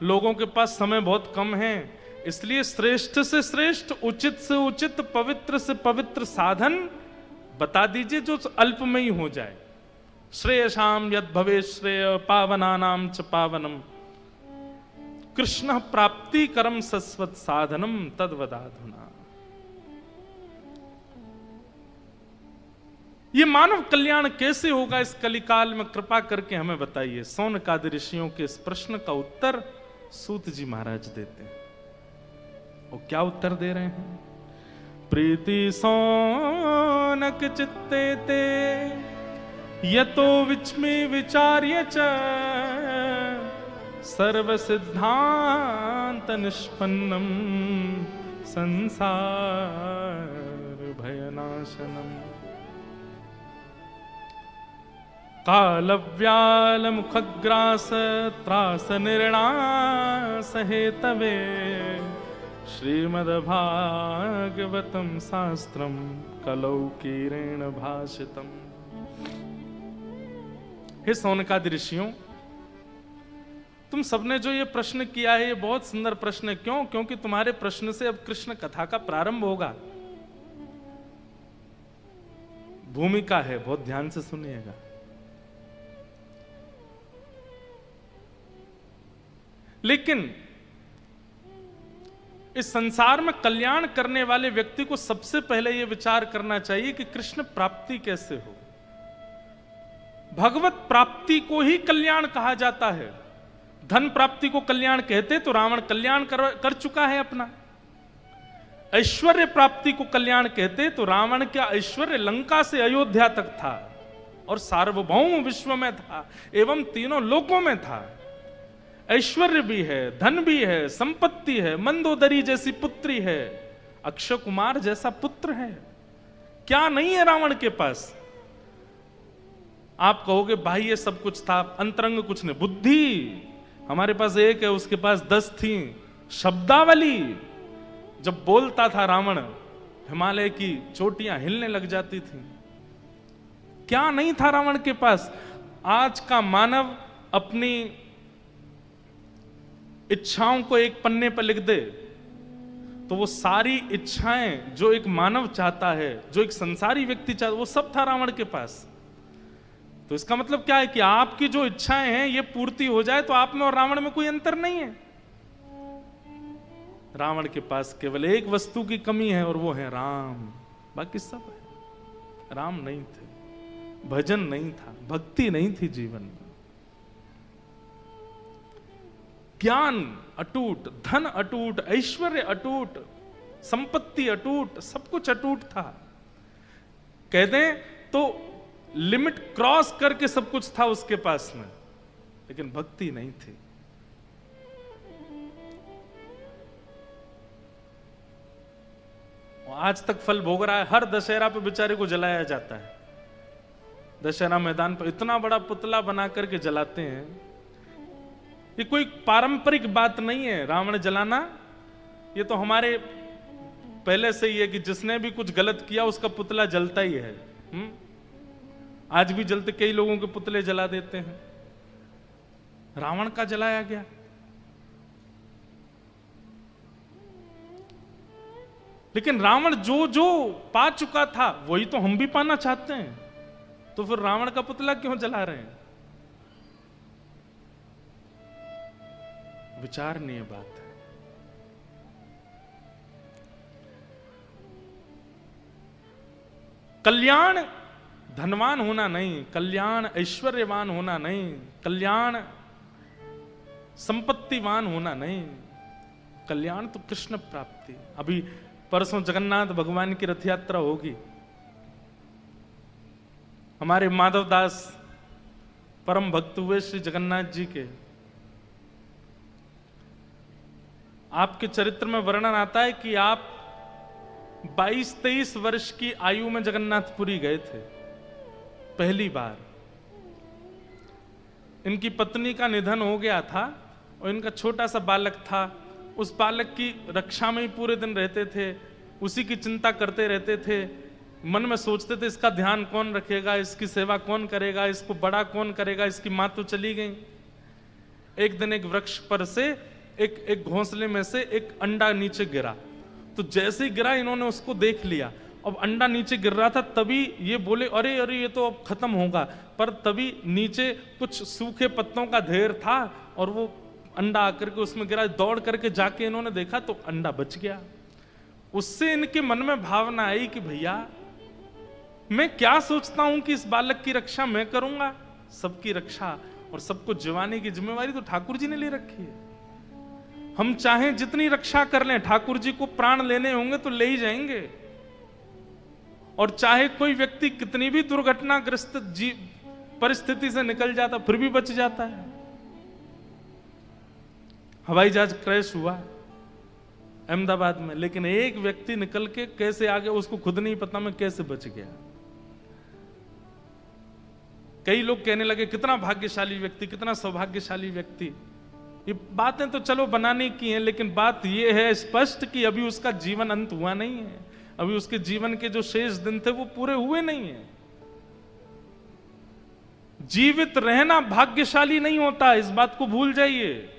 लोगों के पास समय बहुत कम है, इसलिए श्रेष्ठ से श्रेष्ठ, उचित से उचित, पवित्र से पवित्र साधन बता दीजिए जो अल्प में ही हो जाए। श्रेयसाम यद भवे श्रेय पावनानाम च पावनम, कृष्ण प्राप्ति करम सस्वत साधनम तद्वदाधुना। ये मानव कल्याण कैसे होगा इस कलिकाल में, कृपा करके हमें बताइए। सौनकादि ऋषियों के इस प्रश्न का उत्तर सूत जी महाराज देते हैं। वो क्या उत्तर दे रहे हैं? प्रीति सौनक चित्ते ते यतो विच्मे विचार्य च सर्व सिद्धांत निष्पन्नम संसार भयनाशनम। कालव्याल मुखग्रास त्रास निर्णास हेतवे श्रीमद्भागवतम शास्त्रम कलौ कीरेण भाषितम। हे सौनकादि ऋषियों, तुम सबने जो ये प्रश्न किया है ये बहुत सुंदर प्रश्न है। क्यों? क्योंकि तुम्हारे प्रश्न से अब कृष्ण कथा का प्रारंभ होगा। भूमिका है, बहुत ध्यान से सुनिएगा। लेकिन इस संसार में कल्याण करने वाले व्यक्ति को सबसे पहले यह विचार करना चाहिए कि कृष्ण प्राप्ति कैसे हो। भगवत प्राप्ति को ही कल्याण कहा जाता है। धन प्राप्ति को कल्याण कहते तो रावण कल्याण कर चुका है अपना। ऐश्वर्य प्राप्ति को कल्याण कहते तो रावण का ऐश्वर्य लंका से अयोध्या तक था और सार्वभौम विश्व में था एवं तीनों लोकों में था। ऐश्वर्य भी है, धन भी है, संपत्ति है, मंदोदरी जैसी पुत्री है, अक्षय कुमार जैसा पुत्र है। क्या नहीं है रावण के पास? आप कहोगे भाई ये सब कुछ था, अंतरंग कुछ नहीं। बुद्धि हमारे पास एक है, उसके पास 10 थी। शब्दावली, जब बोलता था रावण हिमालय की चोटियां हिलने लग जाती थी। क्या नहीं था रावण के पास? आज का मानव अपनी इच्छाओं को एक पन्ने पर लिख दे तो वो सारी इच्छाएं जो एक मानव चाहता है, जो एक संसारी व्यक्ति चाहता है, वो सब था रावण के पास। तो इसका मतलब क्या है कि आपकी जो इच्छाएं हैं ये पूर्ति हो जाए तो आप में और रावण में कोई अंतर नहीं है। रावण के पास केवल एक वस्तु की कमी है और वो है राम, बाकी सब है। राम नहीं थे, भजन नहीं था, भक्ति नहीं थी जीवन में। ज्ञान अटूट, धन अटूट, ऐश्वर्य अटूट, संपत्ति अटूट, सब कुछ अटूट था। कह दें तो लिमिट क्रॉस करके सब कुछ था उसके पास में, लेकिन भक्ति नहीं थी। आज तक फल भोग रहा है। हर दशहरा पे बेचारे को जलाया जाता है। दशहरा मैदान पर इतना बड़ा पुतला बना करके जलाते हैं। ये कोई पारंपरिक बात नहीं है रावण जलाना। ये तो हमारे पहले से ही है कि जिसने भी कुछ गलत किया उसका पुतला जलता ही है। आज भी जलते, कई लोगों के पुतले जला देते हैं। रावण का जलाया गया। लेकिन रावण जो जो पा चुका था वही तो हम भी पाना चाहते हैं, तो फिर रावण का पुतला क्यों जला रहे हैं? विचारणीय बात है। कल्याण धनवान होना नहीं, कल्याण ऐश्वर्यवान होना नहीं, कल्याण संपत्तिवान होना नहीं, कल्याण तो कृष्ण प्राप्ति। अभी परसों जगन्नाथ भगवान की रथ यात्रा होगी। हमारे माधव दास परम भक्त हुए श्री जगन्नाथ जी के, आपके चरित्र में वर्णन आता है कि आप 22-23 वर्ष की आयु में जगन्नाथपुरी गए थे पहली बार। इनकी पत्नी का निधन हो गया था और इनका छोटा सा बालक था। उस बालक की रक्षा में ही पूरे दिन रहते थे, उसी की चिंता करते रहते थे। मन में सोचते थे इसका ध्यान कौन रखेगा, इसकी सेवा कौन करेगा, इसको बड़ा कौन करेगा। इसकी माँ तो चली गई। एक दिन एक वृक्ष पर से एक घोंसले में से एक अंडा नीचे गिरा, तो जैसे ही गिरा इन्होंने उसको देख लिया। अब अंडा नीचे गिर रहा था, तभी ये बोले अरे अरे ये तो अब खत्म होगा, पर तभी नीचे कुछ सूखे पत्तों का ढेर था और वो अंडा आकर के उसमें गिरा। दौड़ करके जाके इन्होंने देखा तो अंडा बच गया। उससे इनके मन में भावना आई कि भैया मैं क्या सोचता हूं कि इस बालक की रक्षा मैं करूंगा, सबकी रक्षा और सबको जिवाने की जिम्मेवारी तो ठाकुर जी ने ले रखी है। हम चाहें जितनी रक्षा कर लें, ठाकुर जी को प्राण लेने होंगे तो ले ही जाएंगे। और चाहे कोई व्यक्ति कितनी भी दुर्घटनाग्रस्त परिस्थिति से निकल जाता फिर भी बच जाता है। हवाई जहाज क्रैश हुआ अहमदाबाद में, लेकिन एक व्यक्ति निकल के कैसे आ गया उसको खुद नहीं पता मैं कैसे बच गया। कई लोग कहने लगे कितना भाग्यशाली व्यक्ति, कितना सौभाग्यशाली व्यक्ति। ये बातें तो चलो बनाने की हैं, लेकिन बात ये है स्पष्ट कि अभी उसका जीवन अंत हुआ नहीं है। अभी उसके जीवन के जो शेष दिन थे वो पूरे हुए नहीं है। जीवित रहना भाग्यशाली नहीं होता, इस बात को भूल जाइए।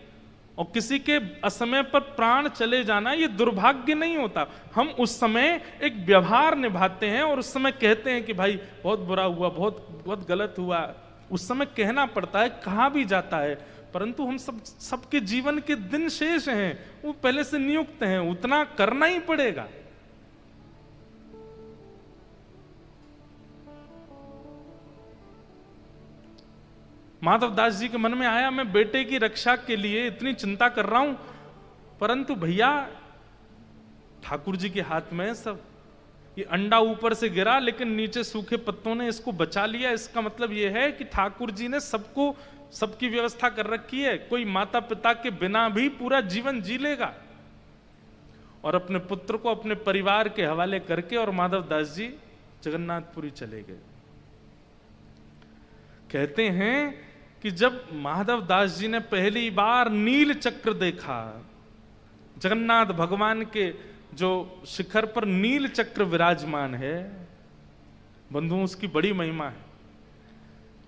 और किसी के असमय पर प्राण चले जाना ये दुर्भाग्य नहीं होता। हम उस समय एक व्यवहार निभाते हैं और उस समय कहते हैं कि भाई बहुत बुरा हुआ, बहुत बहुत गलत हुआ। उस समय कहना पड़ता है, कहा भी जाता है, परंतु हम सबके जीवन के दिन शेष हैं, वो पहले से नियुक्त हैं, उतना करना ही पड़ेगा। माधव दास जी के मन में आया मैं बेटे की रक्षा के लिए इतनी चिंता कर रहा हूं, परंतु भैया ठाकुर जी के हाथ में है सब। ये अंडा ऊपर से गिरा लेकिन नीचे सूखे पत्तों ने इसको बचा लिया। इसका मतलब यह है कि ठाकुर जी ने सबको सबकी व्यवस्था कर रखी है। कोई माता पिता के बिना भी पूरा जीवन जी लेगा। और अपने पुत्र को अपने परिवार के हवाले करके और माधव दास जी जगन्नाथपुरी चले गए। कहते हैं कि जब माधव दास जी ने पहली बार नील चक्र देखा, जगन्नाथ भगवान के जो शिखर पर नील चक्र विराजमान है, बंधुओं उसकी बड़ी महिमा है।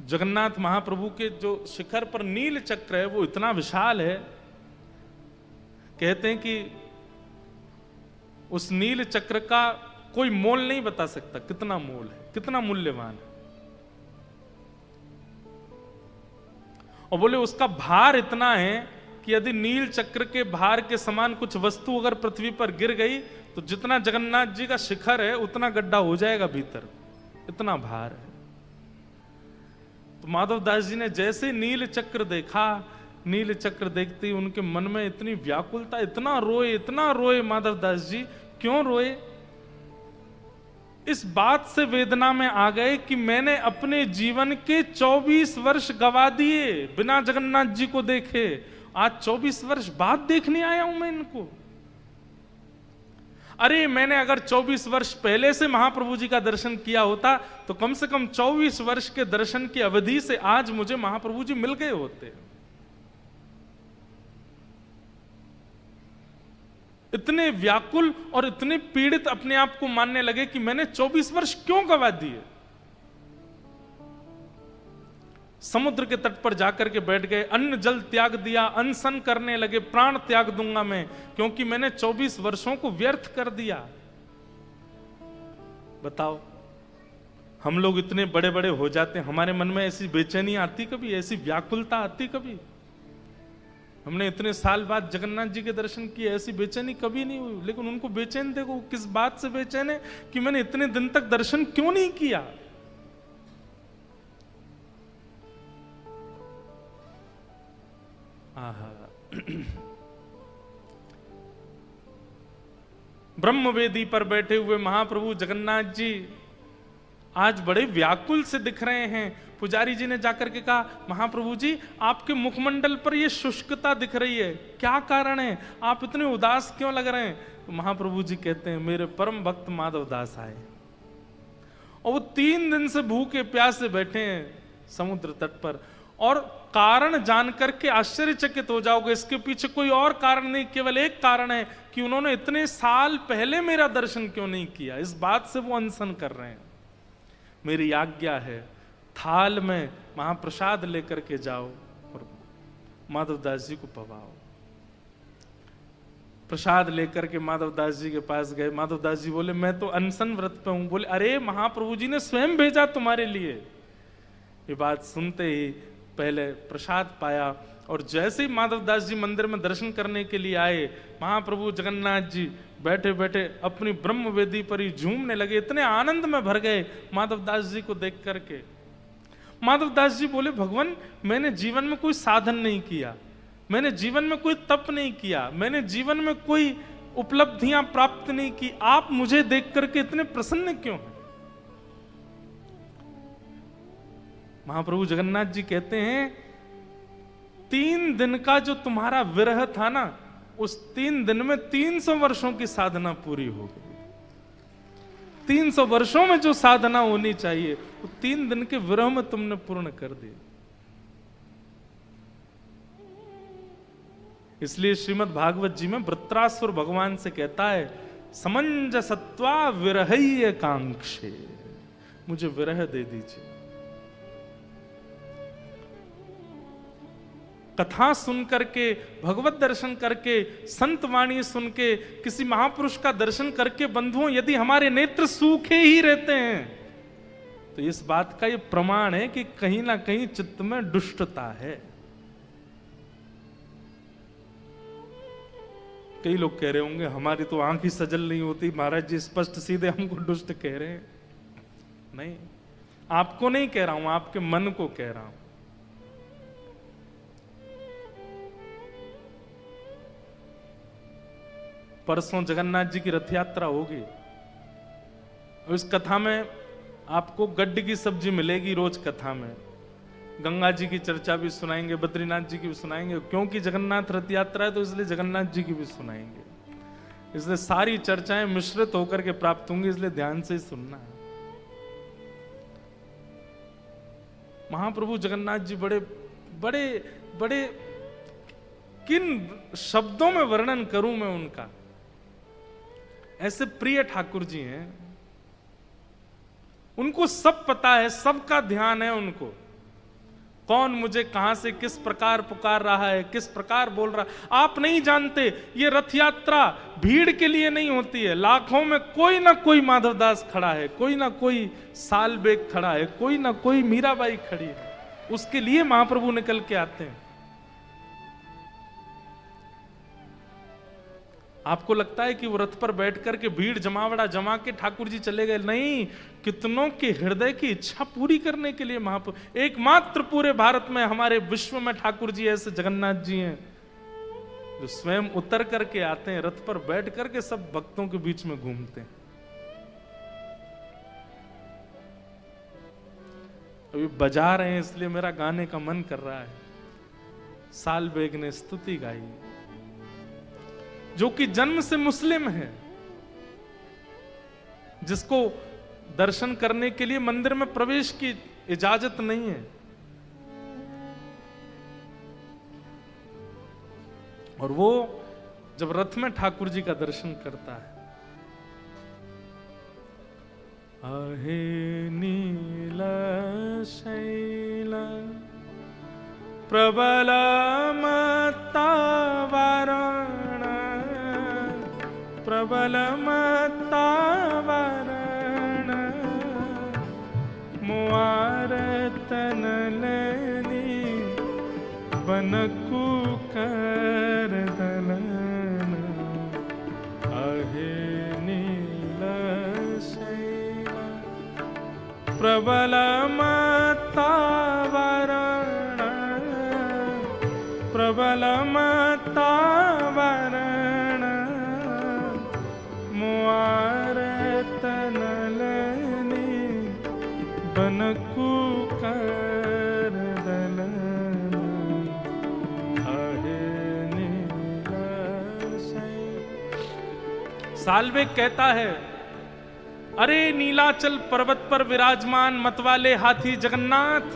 जगन्नाथ महाप्रभु के जो शिखर पर नील चक्र है वो इतना विशाल है, कहते हैं कि उस नील चक्र का कोई मोल नहीं बता सकता कितना मोल है, कितना मूल्यवान है। और बोले उसका भार इतना है कि यदि नील चक्र के भार के समान कुछ वस्तु अगर पृथ्वी पर गिर गई तो जितना जगन्नाथ जी का शिखर है उतना गड्ढा हो जाएगा भीतर, इतना भार है। तो माधव दास जी ने जैसे नील चक्र देखा, नील चक्र देखते ही उनके मन में इतनी व्याकुलता, इतना रोए माधव दास जी। क्यों रोए? इस बात से वेदना में आ गए कि मैंने अपने जीवन के 24 वर्ष गवा दिए बिना जगन्नाथ जी को देखे। आज 24 वर्ष बाद देखने आया हूं मैं इनको। अरे मैंने अगर 24 वर्ष पहले से महाप्रभु जी का दर्शन किया होता तो कम से कम 24 वर्ष के दर्शन की अवधि से आज मुझे महाप्रभु जी मिल गए होते। इतने व्याकुल और इतने पीड़ित अपने आप को मानने लगे कि मैंने 24 वर्ष क्यों गवा दिए। समुद्र के तट पर जाकर के बैठ गए, अन्न जल त्याग दिया, अनशन करने लगे, प्राण त्याग दूंगा मैं, क्योंकि मैंने 24 वर्षों को व्यर्थ कर दिया। बताओ, हम लोग इतने बड़े बड़े हो जाते हैं, हमारे मन में ऐसी बेचैनी आती कभी, ऐसी व्याकुलता आती कभी? हमने इतने साल बाद जगन्नाथ जी के दर्शन किए, ऐसी बेचैनी कभी नहीं हुई। लेकिन उनको बेचैन देखो, किस बात से बेचैन है कि मैंने इतने दिन तक दर्शन क्यों नहीं किया। ब्रह्मवेदी पर बैठे हुए महाप्रभु जगन्नाथ जी आज बड़े व्याकुल से दिख रहे हैं। पुजारी जी ने जाकर के कहा, महाप्रभु जी आपके मुखमंडल पर ये शुष्कता दिख रही है, क्या कारण है, आप इतने उदास क्यों लग रहे हैं? तो महाप्रभु जी कहते हैं, मेरे परम भक्त माधव दास आए और वो 3 दिन से भूखे प्यासे बैठे हैं समुद्र तट पर, और कारण जान करके आश्चर्यचकित हो जाओगे, इसके पीछे कोई और कारण नहीं, केवल एक कारण है कि उन्होंने इतने साल पहले मेरा दर्शन क्यों नहीं किया। इस बात से वो अनशन कर रहे हैं। मेरी आज्ञा है, थाल में महाप्रसाद लेकर के जाओ और माधवदास जी को पवाओ। प्रसाद लेकर के माधवदास जी के पास गए। माधवदास जी बोले, मैं तो अनशन व्रत पे हूं। बोले, अरे महाप्रभु जी ने स्वयं भेजा तुम्हारे लिए। ये बात सुनते ही पहले प्रसाद पाया, और जैसे ही माधवदास जी मंदिर में दर्शन करने के लिए आए, महाप्रभु जगन्नाथ जी बैठे बैठे अपनी ब्रह्म वेदी पर ही झूमने लगे, इतने आनंद में भर गए माधवदास जी को देख करके। माधवदास जी बोले, भगवान मैंने जीवन में कोई साधन नहीं किया, मैंने जीवन में कोई तप नहीं किया, मैंने जीवन में कोई उपलब्धियां प्राप्त नहीं की, आप मुझे देख करके इतने प्रसन्न क्यों हैं? महाप्रभु जगन्नाथ जी कहते हैं, 3 दिन का जो तुम्हारा विरह था ना, उस 3 दिन में 300 वर्षों की साधना पूरी हो गई। 300 वर्षों में जो साधना होनी चाहिए वो 3 दिन के विरह में तुमने पूर्ण कर दी। इसलिए श्रीमद् भागवत जी में वृत्रासुर भगवान से कहता है, समंजसत्वा विरहय कांक्षे, मुझे विरह दे दीजिए। कथा सुन करके, भगवत दर्शन करके, संत वाणी सुन के, किसी महापुरुष का दर्शन करके बंधुओं यदि हमारे नेत्र सूखे ही रहते हैं तो इस बात का ये प्रमाण है कि कहीं ना कहीं चित्त में दुष्टता है। कई लोग कह रहे होंगे, हमारी तो आंख ही सजल नहीं होती, महाराज जी स्पष्ट सीधे हमको दुष्ट कह रहे हैं। नहीं, आपको नहीं कह रहा हूं, आपके मन को कह रहा हूं। परसों जगन्नाथ जी की रथ यात्रा होगी, इस कथा में आपको गड्ढे की सब्जी मिलेगी रोज कथा में। गंगा जी की चर्चा भी सुनाएंगे, बद्रीनाथ जी की भी सुनाएंगे, क्योंकि जगन्नाथ रथ यात्रा है तो इसलिए जगन्नाथ जी की भी सुनाएंगे। इसलिए सारी चर्चाएं मिश्रित होकर के प्राप्त होंगी, इसलिए ध्यान से ही सुनना है। महाप्रभु जगन्नाथ जी बड़े बड़े बड़े, किन शब्दों में वर्णन करूं मैं उनका, ऐसे प्रिय ठाकुर जी हैं। उनको सब पता है, सबका ध्यान है उनको, कौन मुझे कहां से किस प्रकार पुकार रहा है, किस प्रकार बोल रहा है। आप नहीं जानते, ये रथ यात्रा भीड़ के लिए नहीं होती है। लाखों में कोई ना कोई माधवदास खड़ा है, कोई ना कोई सालबेग खड़ा है, कोई ना कोई मीराबाई खड़ी है, उसके लिए महाप्रभु निकल के आते हैं। आपको लगता है कि वो रथ पर बैठ करके भीड़ जमावड़ा जमा के ठाकुर जी चले गए? नहीं, कितनों के हृदय की इच्छा पूरी करने के लिए महाप्रभु, एकमात्र पूरे भारत में, हमारे विश्व में ठाकुर जी ऐसे जगन्नाथ जी हैं जो स्वयं उतर करके आते हैं, रथ पर बैठ करके सब भक्तों के बीच में घूमते हैं। अभी बजा रहे हैं इसलिए मेरा गाने का मन कर रहा है। सालबेग ने स्तुति गाई, जो कि जन्म से मुस्लिम है, जिसको दर्शन करने के लिए मंदिर में प्रवेश की इजाजत नहीं है, और वो जब रथ में ठाकुर जी का दर्शन करता है, आहे नील शैल प्रबल मत्तावरण, प्रबल मत्तावरण तनलनी बनकु कर दलन आहे नील शैला प्रबल मतावरण प्रबल मतावरण मुआर तनलनी बनकु कर दलन आहे नील शैला। साल्वेग कहता है, अरे नीलाचल पर्वत पर विराजमान मतवाले हाथी जगन्नाथ।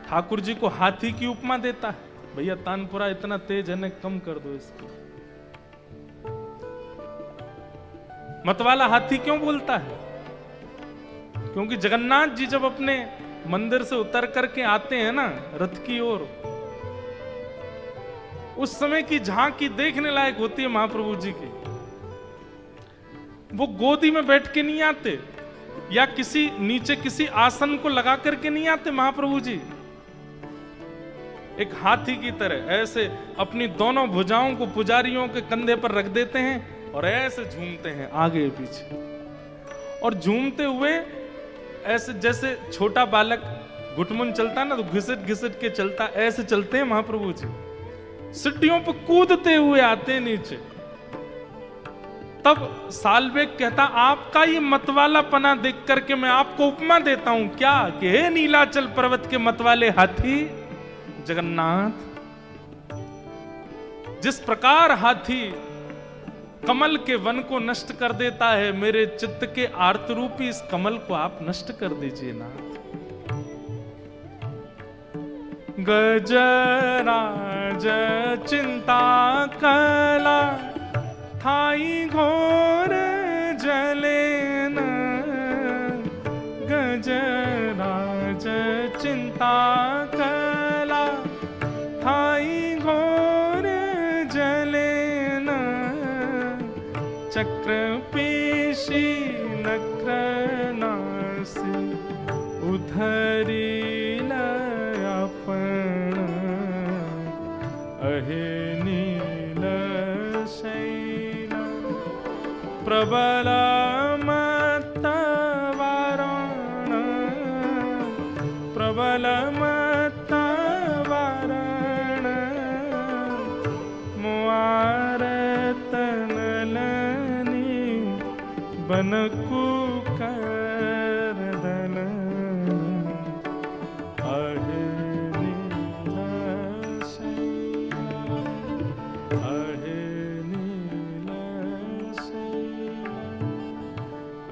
ठाकुर जी को हाथी की उपमा देता है। भैया तानपुरा इतना तेज है ना, कम कर दो इसको। मतवाला हाथी क्यों बोलता है? क्योंकि जगन्नाथ जी जब अपने मंदिर से उतर करके आते हैं ना रथ की ओर, उस समय की झांकी देखने लायक होती है महाप्रभु जी की। वो गोदी में बैठ के नहीं आते या किसी नीचे किसी आसन को लगा करके नहीं आते महाप्रभु जी। एक हाथी की तरह ऐसे अपनी दोनों भुजाओं को पुजारियों के कंधे पर रख देते हैं और ऐसे झूमते हैं आगे पीछे। और झूमते हुए ऐसे जैसे छोटा बालक घुटमुन चलता ना तो घिसट घिसट के चलता, ऐसे चलते हैं महाप्रभु जी। सीढ़ियों पर कूदते हुए आते हैं नीचे। तब साल्वेग कहता, आपका ये मतवाला पना देख करके मैं आपको उपमा देता हूं क्या कि हे नीलाचल पर्वत के मतवाले हाथी जगन्नाथ, जिस प्रकार हाथी कमल के वन को नष्ट कर देता है, मेरे चित्त के आर्त रूपी इस कमल को आप नष्ट कर दीजिए नाथ। गजराज चिंता कला थाई घोर जले न, गजराज चिंता कला थाई घोर जले न, चक्र पेशी नक्र नासी उधरी अपन अहे नील शैला प्रबल मतावरण प्रबल मतावरण मुआर तनलनी बनकु कर दलन आहे नील शैला आहे नील शैला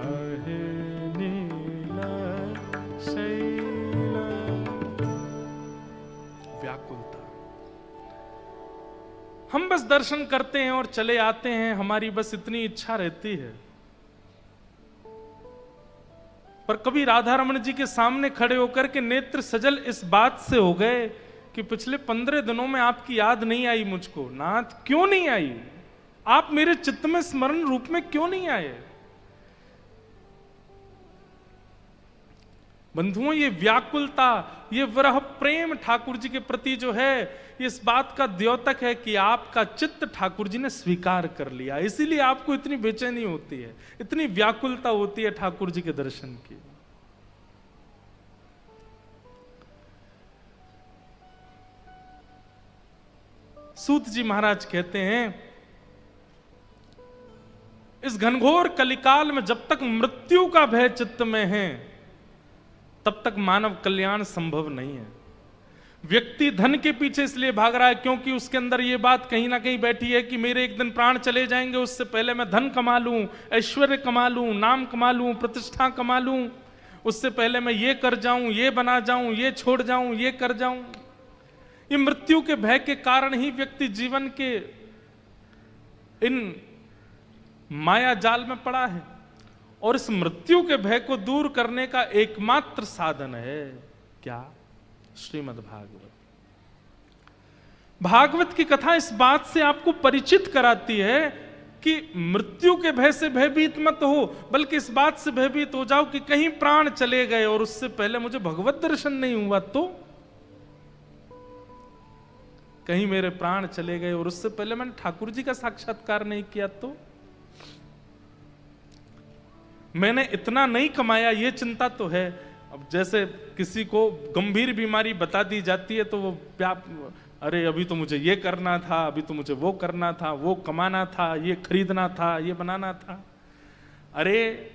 आहे नील शैला। व्याकुलता। हम बस दर्शन करते हैं और चले आते हैं, हमारी बस इतनी इच्छा रहती है। पर कभी राधा रमण जी के सामने खड़े होकर के नेत्र सजल इस बात से हो गए कि पिछले 15 दिनों में आपकी याद नहीं आई मुझको। नाथ क्यों नहीं आई? आप मेरे चित्त में स्मरण रूप में क्यों नहीं आए? बंधुओं, ये व्याकुलता, ये विरह प्रेम ठाकुर जी के प्रति जो है, ये इस बात का द्योतक है कि आपका चित्त ठाकुर जी ने स्वीकार कर लिया। इसीलिए आपको इतनी बेचैनी होती है, इतनी व्याकुलता होती है ठाकुर जी के दर्शन की। सूत जी महाराज कहते हैं, इस घनघोर कलिकाल में जब तक मृत्यु का भय चित्त में है तब तक मानव कल्याण संभव नहीं है। व्यक्ति धन के पीछे इसलिए भाग रहा है क्योंकि उसके अंदर यह बात कहीं ना कहीं बैठी है कि मेरे एक दिन प्राण चले जाएंगे, उससे पहले मैं धन कमा लूं, ऐश्वर्य कमा लूं, नाम कमा लूं, प्रतिष्ठा कमा लूं, उससे पहले मैं ये कर जाऊं, ये बना जाऊं, ये छोड़ जाऊं, ये कर जाऊं। ये मृत्यु के भय के कारण ही व्यक्ति जीवन के इन माया जाल में पड़ा है। और इस मृत्यु के भय को दूर करने का एकमात्र साधन है क्या? श्रीमद् भागवत। भागवत की कथा इस बात से आपको परिचित कराती है कि मृत्यु के भय से भयभीत मत हो, बल्कि इस बात से भयभीत हो जाओ कि कहीं प्राण चले गए और उससे पहले मुझे भगवत दर्शन नहीं हुआ तो, कहीं मेरे प्राण चले गए और उससे पहले मैंने ठाकुर जी का साक्षात्कार नहीं किया तो, मैंने इतना नहीं कमाया, ये चिंता तो है। अब जैसे किसी को गंभीर बीमारी बता दी जाती है तो वो अरे अभी तो मुझे ये करना था, अभी तो मुझे वो करना था, वो कमाना था, ये खरीदना था, ये बनाना था। अरे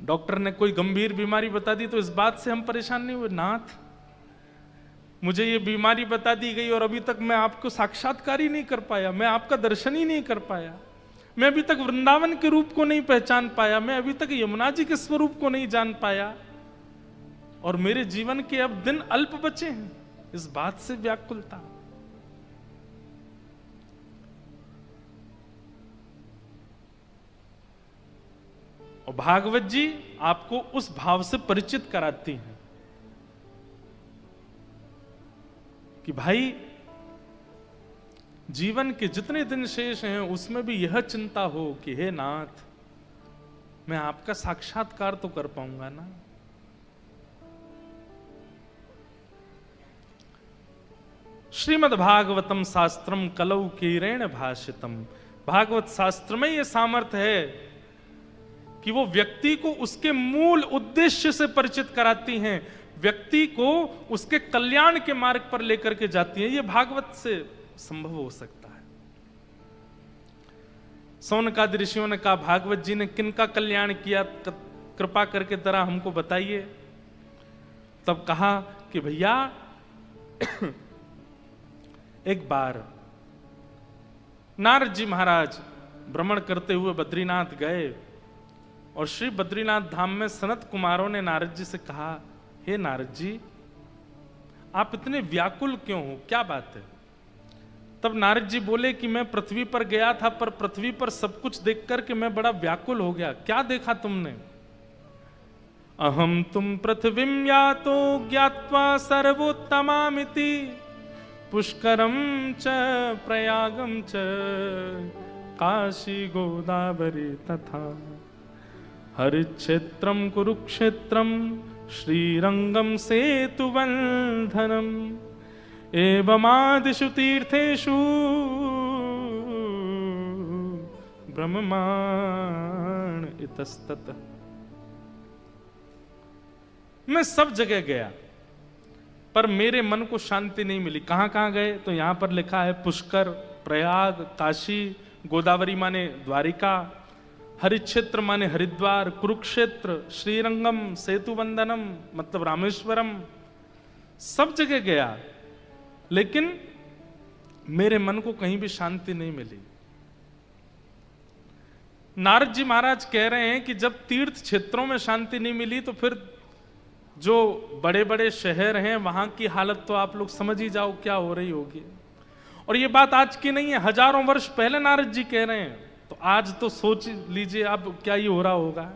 डॉक्टर ने कोई गंभीर बीमारी बता दी तो इस बात से हम परेशान नहीं हुए, नाथ मुझे ये बीमारी बता दी गई और अभी तक मैं आपको साक्षात्कार ही नहीं कर पाया, मैं आपका दर्शन ही नहीं कर पाया, मैं अभी तक वृंदावन के रूप को नहीं पहचान पाया, मैं अभी तक यमुना जी के स्वरूप को नहीं जान पाया और मेरे जीवन के अब दिन अल्प बचे हैं, इस बात से व्याकुलता। और भागवत जी आपको उस भाव से परिचित कराती हैं कि भाई जीवन के जितने दिन शेष हैं उसमें भी यह चिंता हो कि हे नाथ, मैं आपका साक्षात्कार तो कर पाऊंगा ना। श्रीमद् भागवतम शास्त्रम कलौ कीरेण भाषितम। भागवत शास्त्र में यह सामर्थ्य है कि वो व्यक्ति को उसके मूल उद्देश्य से परिचित कराती हैं, व्यक्ति को उसके कल्याण के मार्ग पर लेकर के जाती हैं। यह भागवत से संभव हो सकता है। सौनकादि ऋषियों ने कहा भागवत जी ने किनका कल्याण किया, कृपा करके जरा हमको बताइए। तब कहा कि भैया एक बार नारद जी महाराज भ्रमण करते हुए बद्रीनाथ गए और श्री बद्रीनाथ धाम में सनत कुमारों ने नारद जी से कहा, हे नारद जी आप इतने व्याकुल क्यों हो, क्या बात है। तब नारद जी बोले कि मैं पृथ्वी पर गया था, पर पृथ्वी पर सब कुछ देख करके मैं बड़ा व्याकुल हो गया। क्या देखा तुमने। अहम तुम पृथ्वीं यातो ज्ञात्वा सर्वोत्तमामिति पुष्करम च प्रयागम च काशी गोदावरी तथा हरिक्षेत्रम कुरुक्षेत्रम श्रीरंगम सेतुबंधनम एवमादिषु तीर्थेषु ब्रह्माण इतस्ततः। मैं सब जगह गया पर मेरे मन को शांति नहीं मिली। कहां कहां गए तो यहां पर लिखा है पुष्कर, प्रयाग, काशी, गोदावरी माने द्वारिका, हरिक्षेत्र माने हरिद्वार, कुरुक्षेत्र, श्रीरंगम, सेतुबंधनम मतलब रामेश्वरम, सब जगह गया लेकिन मेरे मन को कहीं भी शांति नहीं मिली। नारद जी महाराज कह रहे हैं कि जब तीर्थ क्षेत्रों में शांति नहीं मिली तो फिर जो बड़े बड़े शहर हैं वहां की हालत तो आप लोग समझ ही जाओ क्या हो रही होगी। और ये बात आज की नहीं है, हजारों वर्ष पहले नारद जी कह रहे हैं, तो आज तो सोच लीजिए अब क्या ये हो रहा होगा।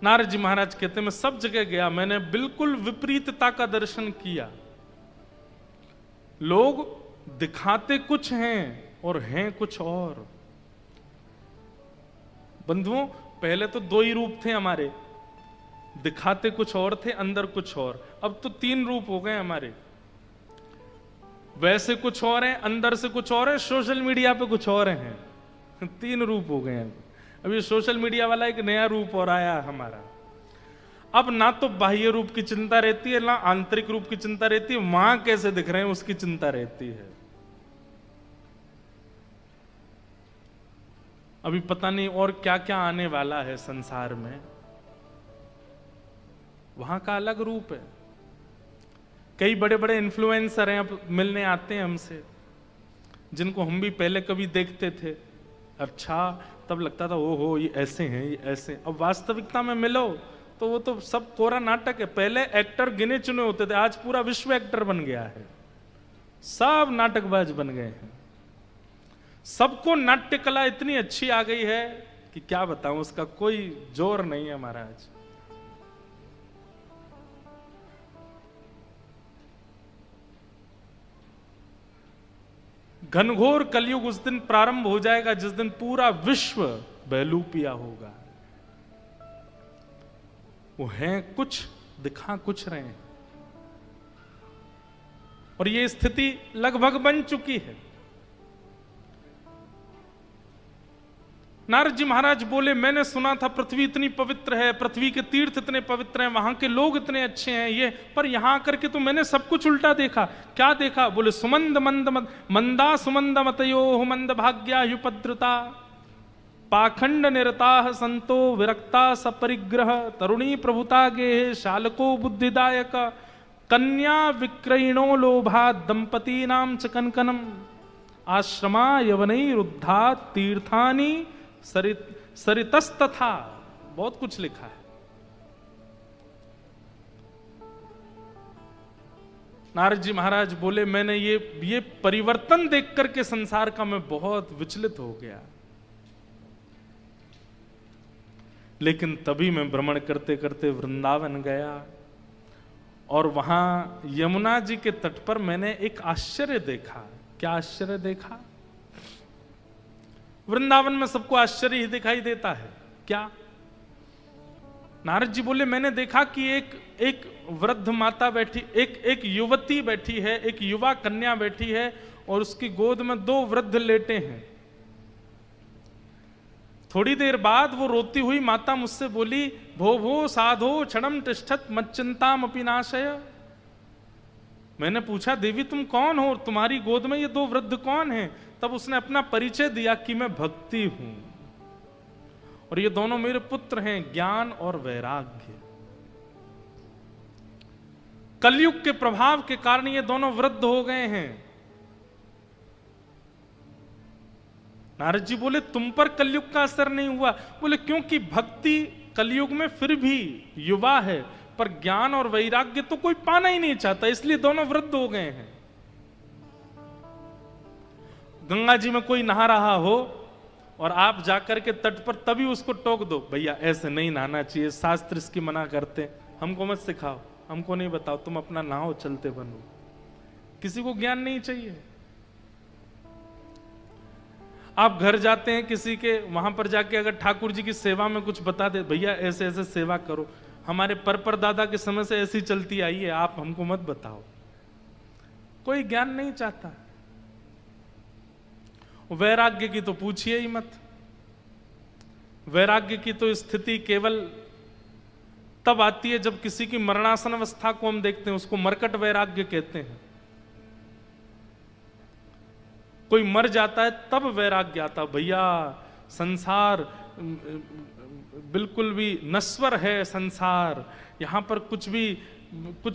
नारद जी महाराज कहते मैं सब जगह गया, मैंने बिल्कुल विपरीतता का दर्शन किया। लोग दिखाते कुछ हैं और हैं कुछ और। बंधुओं पहले तो दो ही रूप थे हमारे, दिखाते कुछ और थे, अंदर कुछ और। अब तो तीन रूप हो गए हमारे, वैसे कुछ और हैं, अंदर से कुछ और है, सोशल मीडिया पे कुछ और हैं। तीन रूप हो गए हैं। अभी सोशल मीडिया वाला एक नया रूप और आया हमारा। अब ना तो बाह्य रूप की चिंता रहती है ना आंतरिक रूप की चिंता रहती है, वहां कैसे दिख रहे हैं उसकी चिंता रहती है। अभी पता नहीं और क्या क्या आने वाला है संसार में, वहां का अलग रूप है। कई बड़े बड़े इन्फ्लुएंसर हैं अब मिलने आते हैं हमसे, जिनको हम भी पहले कभी देखते थे, अच्छा तब लगता था ओहो ये ऐसे हैं ये ऐसे। अब वास्तविकता में मिलो तो वो तो सब कोरा नाटक है। पहले एक्टर गिने चुने होते थे, आज पूरा विश्व एक्टर बन गया है, सब नाटकबाज बन गए हैं। सबको नाट्य कला इतनी अच्छी आ गई है कि क्या बताऊं, उसका कोई जोर नहीं है महाराज। घनघोर कलयुग उस दिन प्रारंभ हो जाएगा जिस दिन पूरा विश्व बहलूपिया होगा। वो हैं कुछ, दिखा कुछ रहे हैं, और ये स्थिति लगभग बन चुकी है। नारद जी महाराज बोले, मैंने सुना था पृथ्वी इतनी पवित्र है, पृथ्वी के तीर्थ इतने पवित्र हैं, वहां के लोग इतने अच्छे हैं, ये पर यहां आकर के तो मैंने सब कुछ उल्टा देखा। क्या देखा? बोले, सुमंद मंद मंदा सुमंद मतयो मंद भाग्या युपद्रता पाखंड निरता संतो विरक्ता सपरिग्रह तरुणी प्रभुता गे शालको बुद्धिदायक कन्या विक्रयणो लोभा दंपती नाम च कनकनम आश्रमा यवनैरुद्धा तीर्थानि सरितस्तथा। बहुत कुछ लिखा है। नारद जी महाराज बोले, मैंने ये परिवर्तन देख करके संसार का मैं बहुत विचलित हो गया। लेकिन तभी मैं भ्रमण करते करते वृंदावन गया और वहां यमुना जी के तट पर मैंने एक आश्चर्य देखा। क्या आश्चर्य देखा? वृंदावन में सबको आश्चर्य ही दिखाई देता है। क्या? नारद जी बोले, मैंने देखा कि एक वृद्ध माता बैठी, एक युवती बैठी है, एक युवा कन्या बैठी है और उसकी गोद में 2 वृद्ध लेटे हैं। थोड़ी देर बाद वो रोती हुई माता मुझसे बोली, भो भो साधो क्षणम तिष्ठत मच्चिंताम अपि नाशय। मैंने पूछा, देवी तुम कौन हो? तुम्हारी गोद में ये 2 वृद्ध कौन हैं? तब उसने अपना परिचय दिया कि मैं भक्ति हूं और ये दोनों मेरे पुत्र हैं, ज्ञान और वैराग्य। कलयुग के प्रभाव के कारण ये दोनों वृद्ध हो गए हैं। नारद जी बोले, तुम पर कलयुग का असर नहीं हुआ? बोले, क्योंकि भक्ति कलयुग में फिर भी युवा है, पर ज्ञान और वैराग्य तो कोई पाना ही नहीं चाहता, इसलिए दोनों वृद्ध हो गए हैं। गंगा जी में कोई नहा रहा हो और आप जाकर के तट पर तभी उसको टोक दो, भैया ऐसे नहीं नहाना चाहिए, शास्त्र इसकी मना करते, हमको मत सिखाओ, हमको नहीं बताओ, तुम अपना नहाओ, चलते बनो। किसी को ज्ञान नहीं चाहिए। आप घर जाते हैं किसी के, वहां पर जाके अगर ठाकुर जी की सेवा में कुछ बता दे, भैया ऐसे ऐसे सेवा करो, हमारे पर दादा के समय से ऐसी चलती आई है, आप हमको मत बताओ। कोई ज्ञान नहीं चाहता। वैराग्य की तो पूछिए ही मत। वैराग्य की तो स्थिति केवल तब आती है जब किसी की मरणासन अवस्था को हम देखते हैं, उसको मरकट वैराग्य कहते हैं। कोई मर जाता है तब वैराग्य आता, भैया संसार बिल्कुल भी नश्वर है, संसार यहां पर कुछ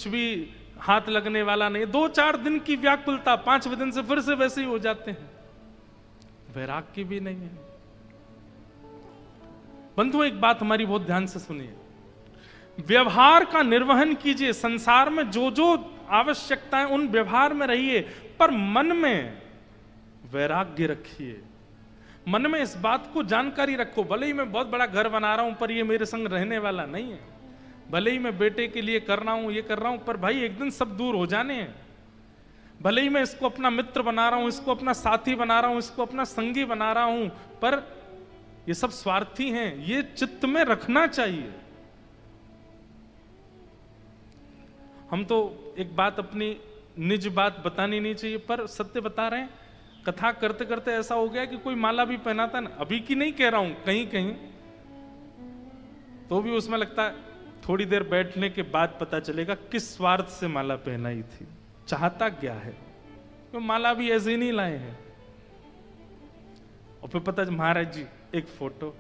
भी हाथ लगने वाला नहीं। 2-4 दिन की व्याकुलता, 5वें दिन से फिर से वैसे ही हो जाते हैं। वैराग्य भी नहीं है। बंधुओं, एक बात हमारी बहुत ध्यान से सुनिए। व्यवहार का निर्वहन कीजिए, संसार में जो जो आवश्यकताएं उन व्यवहार में रहिए, पर मन में वैराग्य रखिए। मन में इस बात को जानकारी रखो, भले ही मैं बहुत बड़ा घर बना रहा हूं पर ये मेरे संग रहने वाला नहीं है, भले ही मैं बेटे के लिए कर रहा हूं, ये कर रहा हूं, पर भाई एक दिन सब दूर हो जाने हैं। भले ही मैं इसको अपना मित्र बना रहा हूं, इसको अपना साथी बना रहा हूं, इसको अपना संगी बना रहा हूं, पर ये सब स्वार्थी हैं, ये चित्त में रखना चाहिए। हम तो एक बात, अपनी निज बात बतानी नहीं चाहिए, पर सत्य बता रहे हैं। कथा करते करते ऐसा हो गया कि कोई माला भी पहनाता ना, अभी की नहीं कह रहा हूं, कहीं कहीं तो भी उसमें लगता है थोड़ी देर बैठने के बाद पता चलेगा किस स्वार्थ से माला पहनाई थी, चाहता क्या है। तो माला भी ऐसे ही नहीं लाए हैं। और फिर पता, महाराज जी एक फोटो,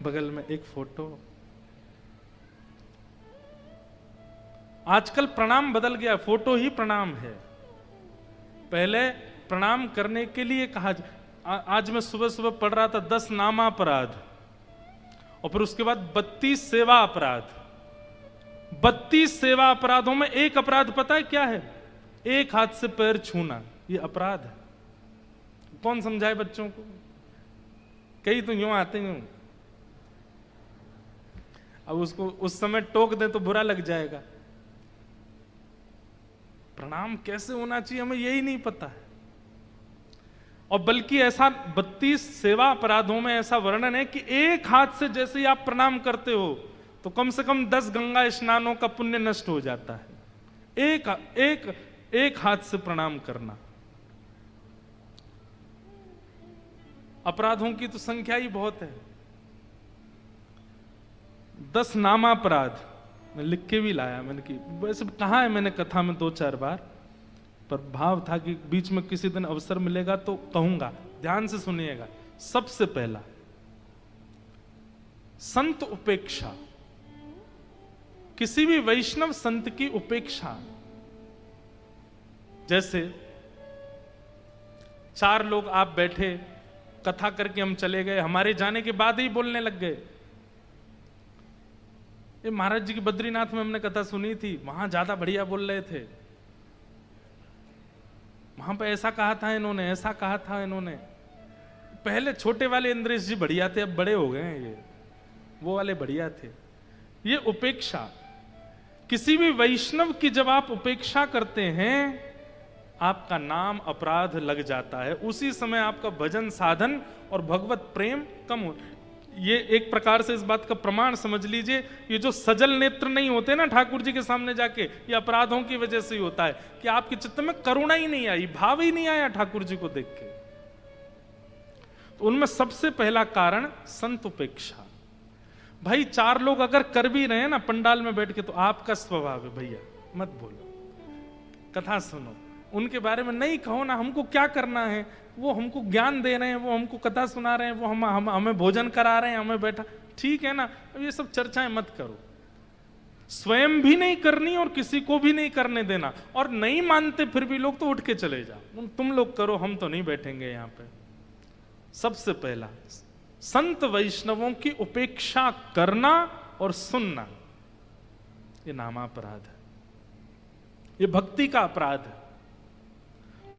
बगल में एक फोटो। आजकल प्रणाम बदल गया, फोटो ही प्रणाम है। पहले प्रणाम करने के लिए कहा। आज मैं सुबह सुबह पढ़ रहा था 10 नामापराध और फिर उसके बाद 32 सेवा अपराध। 32 सेवा अपराधों में एक अपराध पता है क्या है? एक हाथ से पैर छूना, ये अपराध है। कौन समझाए बच्चों को? कई तो यूं आते हैं, अब उसको उस समय टोक दे तो बुरा लग जाएगा। प्रणाम कैसे होना चाहिए हमें यही नहीं पता है। और बल्कि ऐसा 32 सेवा अपराधों में ऐसा वर्णन है कि एक हाथ से जैसे ही आप प्रणाम करते हो तो कम से कम 10 गंगा स्नानों का पुण्य नष्ट हो जाता है। एक हाथ से प्रणाम करना। अपराधों की तो संख्या ही बहुत है। 10 नामापराध मैं लिख के भी लाया, मैंने कि वैसे कहा है मैंने कथा में 2-4 बार, पर भाव था कि बीच में किसी दिन अवसर मिलेगा तो कहूंगा, ध्यान से सुनिएगा। सबसे पहला, संत उपेक्षा। किसी भी वैष्णव संत की उपेक्षा। जैसे 4 लोग आप बैठे, कथा करके हम चले गए, हमारे जाने के बाद ही बोलने लग गए। ये महाराज जी की बद्रीनाथ में हमने कथा सुनी थी, वहां ज्यादा बढ़िया बोल रहे थे, वहां पे ऐसा कहा था इन्होंने, ऐसा कहा था इन्होंने। पहले छोटे वाले इंद्रेश जी बढ़िया थे, अब बड़े हो गए हैं ये, वो वाले बढ़िया थे। ये उपेक्षा। किसी भी वैष्णव की जब आप उपेक्षा करते हैं, आपका नाम अपराध लग जाता है। उसी समय आपका भजन साधन और भगवत प्रेम कम हो। ये एक प्रकार से इस बात का प्रमाण समझ लीजिए, ये जो सजल नेत्र नहीं होते ना ठाकुर जी के सामने जाके, ये अपराधों की वजह से ही होता है कि आपके चित्त में करुणा ही नहीं आई, भाव ही नहीं आया ठाकुर जी को देख के। तो उनमें सबसे पहला कारण संत उपेक्षा। भाई 4 लोग अगर कर भी रहे हैं ना पंडाल में बैठ के, तो आपका स्वभाव है भैया मत बोलो, कथा सुनो, उनके बारे में नहीं कहो ना, हमको क्या करना है, वो हमको ज्ञान दे रहे हैं, वो हमको कथा सुना रहे हैं, वो हमें भोजन करा रहे हैं, हमें बैठा, ठीक है ना। ये सब चर्चाएं मत करो। स्वयं भी नहीं करनी और किसी को भी नहीं करने देना। और नहीं मानते फिर भी लोग तो उठ के चले जाओ, तुम लोग करो, हम तो नहीं बैठेंगे यहां पे। सबसे पहला, संत वैष्णवों की उपेक्षा करना और सुनना, ये नामापराध है, ये भक्ति का अपराध है।